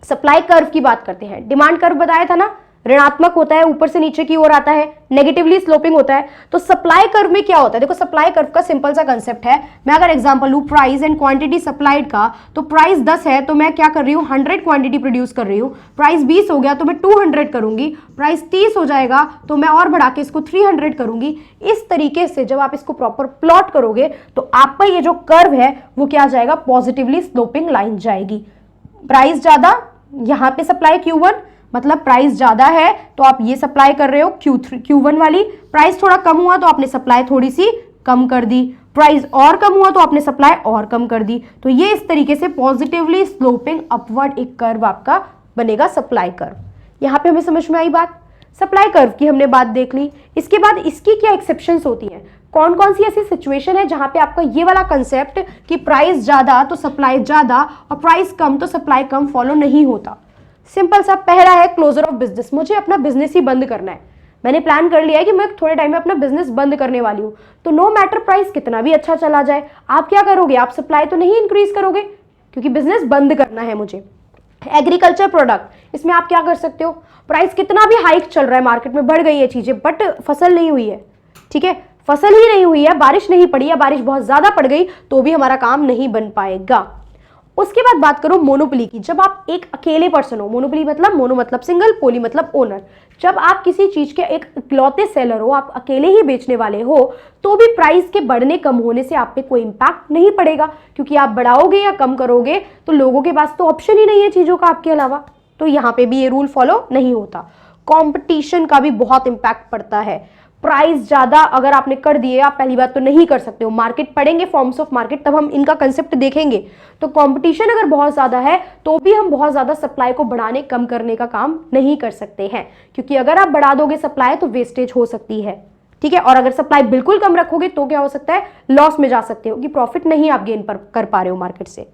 सप्लाई कर्व की बात करते हैं। डिमांड कर्व बताया था ना, ऋणात्मक होता है, ऊपर से नीचे की ओर आता है, नेगेटिवली स्लोपिंग होता है। तो सप्लाई कर्व में क्या होता है, देखो सप्लाई कर्व का सिंपल सा कंसेप्ट है। मैं अगर एग्जांपल लूं प्राइस एंड क्वांटिटी सप्लाइड का, तो प्राइस 10 है तो मैं क्या कर रही हूं, 100 क्वांटिटी प्रोड्यूस कर रही हूं। प्राइस 20 हो गया तो मैं 200 करूंगी। प्राइस 30 हो जाएगा तो मैं और बढ़ा के इसको 300 करूंगी। इस तरीके से जब आप इसको प्रॉपर प्लॉट करोगे तो आपका ये जो कर्व है वो क्या जाएगा, पॉजिटिवली स्लोपिंग लाइन जाएगी। प्राइस ज्यादा, यहां पे सप्लाई Q1, मतलब प्राइस ज्यादा है तो आप ये सप्लाई कर रहे हो Q1 वाली। प्राइस थोड़ा कम हुआ तो आपने सप्लाई थोड़ी सी कम कर दी, प्राइस और कम हुआ तो आपने सप्लाई और कम कर दी। तो ये इस तरीके से पॉजिटिवली स्लोपिंग अपवर्ड एक कर्व आपका बनेगा, सप्लाई कर्व। यहां पे हमें समझ में आई बात, सप्लाई कर्व की हमने बात देख ली। इसके बाद इसकी क्या एक्सेप्शंस होती हैं, कौन कौन सी ऐसी सिचुएशन है जहां पे आपका ये वाला कंसेप्ट कि प्राइस ज्यादा तो सप्लाई ज्यादा और प्राइस कम तो सप्लाई कम फॉलो नहीं होता। सिंपल सा, पहला है क्लोजर ऑफ बिजनेस, मुझे अपना बिजनेस ही बंद करना है। मैंने प्लान कर लिया है कि मैं थोड़े टाइम में अपना बिजनेस बंद करने वाली हूं, तो नो मैटर प्राइस कितना भी अच्छा चला जाए, आप क्या करोगे, आप सप्लाई तो नहीं इंक्रीज करोगे क्योंकि बिजनेस बंद करना है मुझे। एग्रीकल्चर प्रोडक्ट, इसमें आप क्या कर सकते हो, प्राइस कितना भी हाइक चल रहा है, मार्केट में बढ़ गई है चीजें, बट फसल नहीं हुई है। ठीक है, फसल ही नहीं हुई है, बारिश नहीं पड़ी है, बारिश बहुत ज्यादा पड़ गई तो भी हमारा काम नहीं बन पाएगा। उसके बाद बात करो मोनोपोली की। जब आप एक अकेले पर्सन हो, मोनोपोली मतलब मोनो मतलब सिंगल, पोली मतलब ओनर, जब आप किसी चीज के एक इकलौते सेलर हो, आप अकेले ही बेचने वाले हो, तो भी प्राइस के बढ़ने कम होने से आप पे कोई इंपैक्ट नहीं पड़ेगा, क्योंकि आप बढ़ाओगे या कम करोगे तो लोगों के पास तो ऑप्शन ही नहीं है चीजों का आपके अलावा। तो यहाँ पे भी ये रूल फॉलो नहीं होता। कॉम्पिटिशन का भी बहुत इंपैक्ट पड़ता है। प्राइस ज्यादा अगर आपने कर दिए, आप पहली बात तो नहीं कर सकते हो, मार्केट पढ़ेंगे, फॉर्म्स ऑफ मार्केट, तब हम इनका कंसेप्ट देखेंगे। तो कंपटीशन अगर बहुत ज्यादा है तो भी हम बहुत ज्यादा सप्लाई को बढ़ाने कम करने का काम नहीं कर सकते हैं, क्योंकि अगर आप बढ़ा दोगे सप्लाई तो वेस्टेज हो सकती है। ठीक है, और अगर सप्लाई बिल्कुल कम रखोगे तो क्या हो सकता है, लॉस में जा सकते हो कि प्रॉफिट नहीं आप गेन कर पा रहे हो मार्केट से।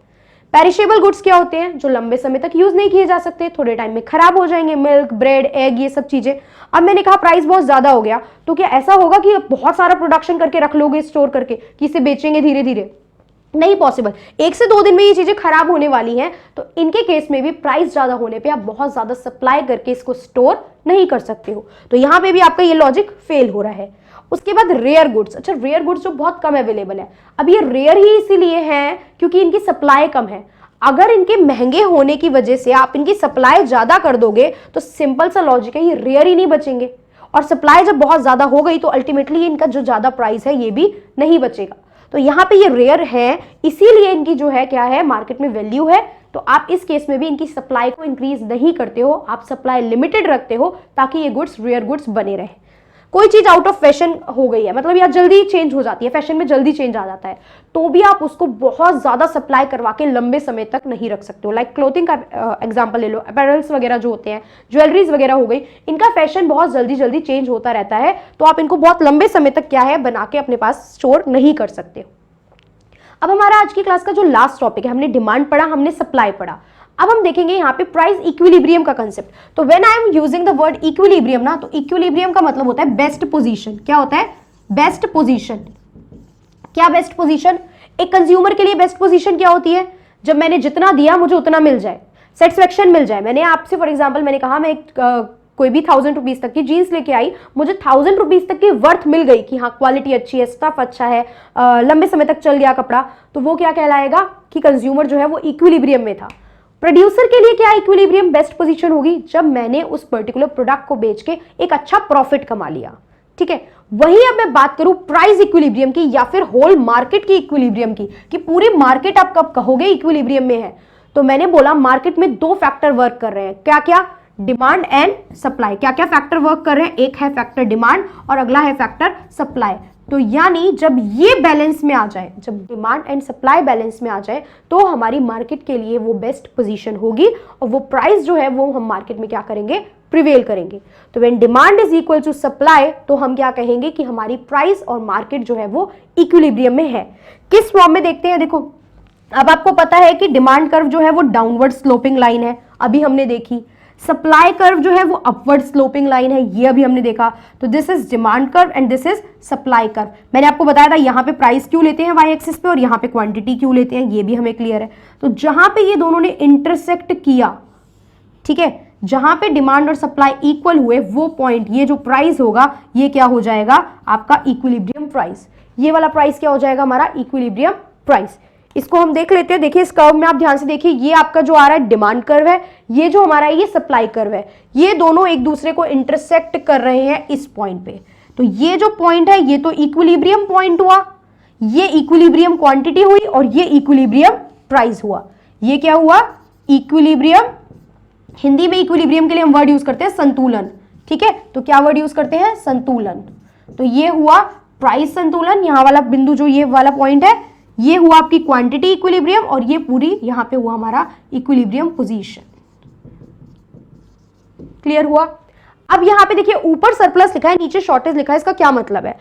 पेरिशेबल गुड्स क्या होते हैं, जो लंबे समय तक यूज नहीं किए जा सकते, थोड़े टाइम में खराब हो जाएंगे, मिल्क, ब्रेड, एग, ये सब चीजें। अब मैंने कहा प्राइस बहुत ज्यादा हो गया, तो क्या ऐसा होगा कि बहुत सारा प्रोडक्शन करके रख लोगे स्टोर करके कि इसे बेचेंगे धीरे धीरे, नहीं पॉसिबल। 1 से 2 दिन में ये चीजें खराब होने वाली हैं, तो इनके केस में भी प्राइस ज्यादा होने पे आप बहुत ज्यादा सप्लाई करके इसको स्टोर नहीं कर सकते हो। तो यहां पे भी आपका ये लॉजिक फेल हो रहा है। उसके बाद रेयर गुड्स। अच्छा, रेयर गुड्स जो बहुत कम अवेलेबल है, अब ये रेयर ही इसीलिए है क्योंकि इनकी सप्लाई कम है। अगर इनके महंगे होने की वजह से आप इनकी सप्लाई ज्यादा कर दोगे तो सिंपल सा लॉजिक है, ये रेयर ही नहीं बचेंगे, और सप्लाई जब बहुत ज्यादा हो गई तो अल्टीमेटली इनका जो ज्यादा प्राइस है ये भी नहीं बचेगा। तो यहाँ पे ये रेयर है, इसीलिए इनकी जो है क्या है, मार्केट में वैल्यू है। तो आप इस केस में भी इनकी सप्लाई को इंक्रीज नहीं करते हो, आप सप्लाई लिमिटेड रखते हो ताकि ये गुड्स रेयर गुड्स बने रहे। कोई चीज आउट ऑफ फैशन हो गई है, मतलब या जल्दी चेंज हो जाती है, फैशन में जल्दी चेंज आ जाता है, तो भी आप उसको बहुत ज्यादा सप्लाई करवा के लंबे समय तक नहीं रख सकते हो। लाइक क्लोथिंग का एग्जांपल ले लो, अपैरल्स वगैरह जो होते हैं, ज्वेलरीज वगैरह हो गई, इनका फैशन बहुत जल्दी जल्दी चेंज होता रहता है, तो आप इनको बहुत लंबे समय तक क्या है बना के अपने पास स्टोर नहीं कर सकते हो। अब हमारा आज की क्लास का जो लास्ट टॉपिक है, हमने डिमांड पढ़ा, हमने सप्लाई पढ़ा, अब हम देखेंगे यहाँ पे प्राइस इक्विलिब्रियम का कंसेप्ट। तो when I am using the word equilibrium ना, तो इक्विलिब्रियम का मतलब होता है बेस्ट पोजीशन। क्या होता है? Best position. क्या बेस्ट पोजीशन? एक कंज्यूमर के लिए बेस्ट पोजीशन क्या होती है? जब मैंने जितना दिया मुझे उतना मिल जाए, सेटिस्फेक्शन मिल जाए। मैंने आपसे फॉर एग्जाम्पल मैंने कहा मैं कोई भी 1000 रुपीज तक की जीन्स लेके आई, मुझे 1000 रुपीज तक की वर्थ मिल गई कि हाँ क्वालिटी अच्छी है, स्टफ अच्छा है, लंबे समय तक चल गया कपड़ा, तो वो क्या कहलाएगा कि कंज्यूमर जो है वो इक्विलिब्रियम में था। प्रोड्यूसर के लिए क्या इक्विलिब्रियम बेस्ट पोजीशन होगी? जब मैंने उस पर्टिकुलर प्रोडक्ट को बेच के एक अच्छा प्रॉफिट कमा लिया। ठीक है, वही अब मैं बात करूं प्राइस इक्विलिब्रियम की या फिर होल मार्केट की इक्विलिब्रियम की, कि पूरी मार्केट आप कब कहोगे इक्विलिब्रियम में है, तो मैंने बोला मार्केट में दो फैक्टर वर्क कर रहे हैं। क्या क्या? Demand and supply. क्या क्या फैक्टर वर्क कर रहे हैं? एक है फैक्टर डिमांड और अगला है फैक्टर सप्लाई। तो यानी जब ये बैलेंस में आ जाए, जब डिमांड एंड सप्लाई बैलेंस में आ जाए, तो हमारी मार्केट के लिए वो बेस्ट पोजीशन होगी और वो प्राइस जो है वो हम मार्केट में क्या करेंगे? प्रिवेल करेंगे। तो when demand is equal to supply, तो हम क्या कहेंगे कि हमारी प्राइस और मार्केट जो है वो इक्विलिब्रियम में है। किस फॉर्म में देखते हैं? देखो, अब आपको पता है कि डिमांड कर्व जो है वो डाउनवर्ड स्लोपिंग लाइन है, अभी हमने देखी। सप्लाई कर्व जो है वो अपवर्ड स्लोपिंग लाइन है, ये अभी हमने देखा। तो this is demand curve and this is supply curve. मैंने आपको बताया था यहाँ पे प्राइस क्यों लेते हैं वाई एक्सिस पे और यहाँ पे क्वांटिटी क्यों लेते हैं, ये भी हमें क्लियर है। तो जहां पे ये दोनों ने इंटरसेक्ट किया, ठीक है, जहां पे डिमांड और सप्लाई इक्वल हुए, वो पॉइंट, ये जो प्राइस होगा ये क्या हो जाएगा? आपका इक्विलिब्रियम प्राइस। ये वाला प्राइस क्या हो जाएगा? हमारा इक्विलिब्रियम प्राइस। इसको हम देख लेते हैं। देखिए इस कर्व में आप ध्यान से देखिए, ये आपका जो आ रहा है डिमांड कर्व है, ये जो हमारा है ये सप्लाई कर्व है। ये दोनों एक दूसरे को इंटरसेक्ट कर रहे हैं इस पॉइंट पे। तो ये जो पॉइंट है ये तो इक्विलिब्रियम पॉइंट हुआ, ये इक्विलिब्रियम क्वांटिटी हुई और ये इक्विलिब्रियम प्राइस हुआ। ये क्या हुआ? इक्विलिब्रियम। हिंदी में इक्विलिब्रियम के लिए हम वर्ड यूज करते हैं संतुलन। ठीक है, तो क्या वर्ड यूज करते हैं? संतुलन। तो ये हुआ प्राइस संतुलन, यहां वाला बिंदु जो ये वाला पॉइंट है, ये हुआ आपकी क्वांटिटी इक्विलिब्रियम और ये पूरी यहां पे हुआ हमारा इक्विलिब्रियम पोजीशन। क्लियर हुआ? अब यहां पे देखिए ऊपर सरप्लस लिखा है, नीचे शॉर्टेज लिखा है, इसका क्या मतलब है?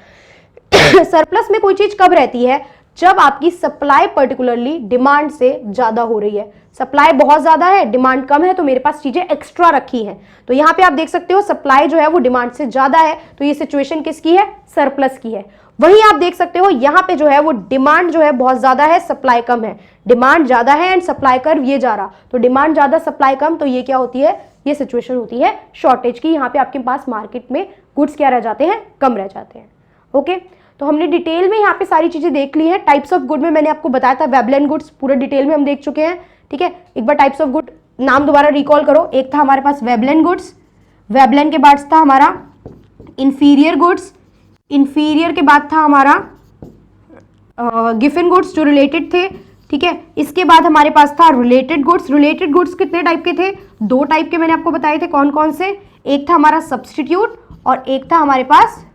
सरप्लस में कोई चीज कब रहती है? जब आपकी सप्लाई पर्टिकुलरली डिमांड से ज्यादा हो रही है। सप्लाई बहुत ज्यादा है, डिमांड कम है, तो मेरे पास चीजें एक्स्ट्रा रखी हैं। तो यहां पे आप देख सकते हो सप्लाई जो है वो डिमांड से ज्यादा है, तो ये सिचुएशन किसकी है? सरप्लस की है। वहीं आप देख सकते हो यहां पे जो है वो डिमांड जो है बहुत ज्यादा है, सप्लाई कम है। डिमांड ज्यादा है एंड सप्लाई कर्व ये जा रहा, तो डिमांड ज्यादा सप्लाई कम, तो ये क्या होती है? ये सिचुएशन होती है शॉर्टेज की। यहाँ पे आपके पास मार्केट में गुड्स क्या रह जाते हैं? कम रह जाते हैं। ओके, तो हमने डिटेल में यहाँ पे सारी चीजें देख ली हैं। टाइप्स ऑफ गुड में मैंने आपको बताया था, वेबलेन गुड्स पूरे डिटेल में हम देख चुके हैं। ठीक है, एक बार टाइप्स ऑफ गुड नाम दोबारा रिकॉल करो। एक था हमारे पास वेबलेन गुड्स, वेबलेन के बाद था हमारा इंफीरियर गुड्स, इंफीरियर के बाद था हमारा गिफन गुड्स जो रिलेटेड थे। ठीक है, इसके बाद हमारे पास था रिलेटेड गुड्स। रिलेटेड गुड्स कितने टाइप के थे? दो टाइप के मैंने आपको बताए थे। कौन कौन से? एक था हमारा सब्सटीट्यूट और एक था हमारे पास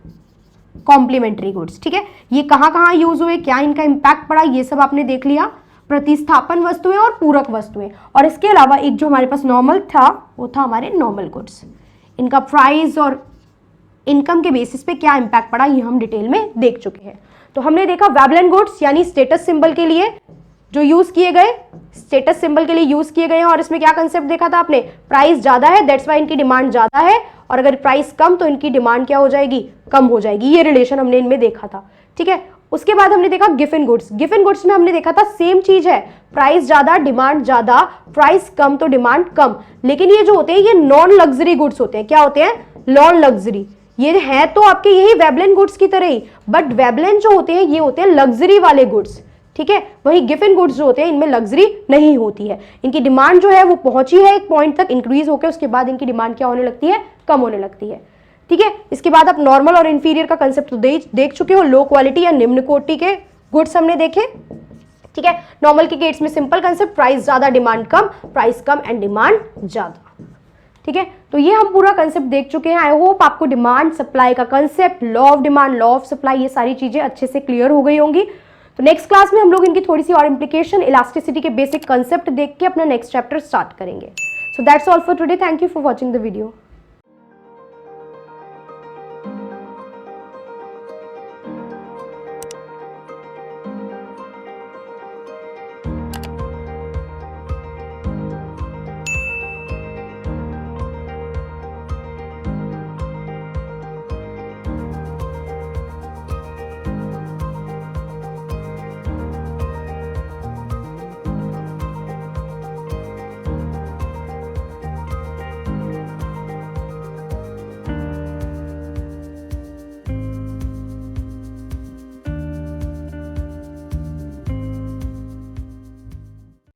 कॉम्प्लीमेंट्री गुड्स। ठीक है, ये कहाँ कहाँ यूज हुए, क्या इनका इंपैक्ट पड़ा, ये सब आपने देख लिया। प्रतिस्थापन वस्तुएं और पूरक वस्तुएं, और इसके अलावा एक जो हमारे पास नॉर्मल था वो था हमारे नॉर्मल गुड्स। इनका प्राइस और इनकम के बेसिस पे क्या इंपैक्ट पड़ा ये हम डिटेल में देख चुके हैं। तो हमने देखा वेबलेन गुड्स यानी स्टेटस सिंबल के लिए जो यूज किए गए, स्टेटस सिंबल के लिए यूज किए गए हैं, और इसमें क्या कंसेप्ट देखा था आपने? प्राइस ज्यादा है दैट्स वाई इनकी डिमांड ज्यादा है, और अगर प्राइस कम तो इनकी डिमांड क्या हो जाएगी? कम हो जाएगी। ये रिलेशन हमने इनमें देखा था। ठीक है, उसके बाद हमने देखा गिफन गुड्स। गिफन गुड्स में हमने देखा था सेम चीज है, प्राइस ज्यादा डिमांड ज्यादा, प्राइस कम तो डिमांड कम। लेकिन ये जो होते हैं ये नॉन लग्जरी गुड्स होते हैं। क्या होते हैं? Non luxury. ये है तो आपके यही वेबलेन गुड्स की तरह ही, बट वेबलेन जो होते हैं ये होते हैं लग्जरी वाले गुड्स। ठीक है, वही गिफन गुड्स जो होते हैं इनमें लग्जरी नहीं होती है। इनकी डिमांड जो है वो पहुंची है एक पॉइंट तक, इंक्रीज होकर उसके बाद इनकी डिमांड क्या होने लगती है? कम होने लगती है। ठीक है, इसके बाद आप नॉर्मल और इंफीरियर का कंसेप्ट तो देख चुके हो। लो क्वालिटी या निम्न कोटि के गुड्स हमने देखे। ठीक है, नॉर्मल के केस में सिंपल कंसेप्ट, प्राइस ज्यादा demand come, price come and demand ज्यादा। ठीक है, तो ये हम पूरा कंसेप्ट देख चुके हैं। आई होप आपको डिमांड सप्लाई का concept, law of demand, law of supply, ये सारी चीजें अच्छे से क्लियर हो गई होंगी। तो नेक्स्ट क्लास में हम लोग इनकी थोड़ी सी और इंप्लीकेशन, इलास्टिसिटी के बेसिक कंसेप्ट देख के अपना नेक्स्ट चैप्टर स्टार्ट करेंगे। So that's all for today, thank you for watching the video.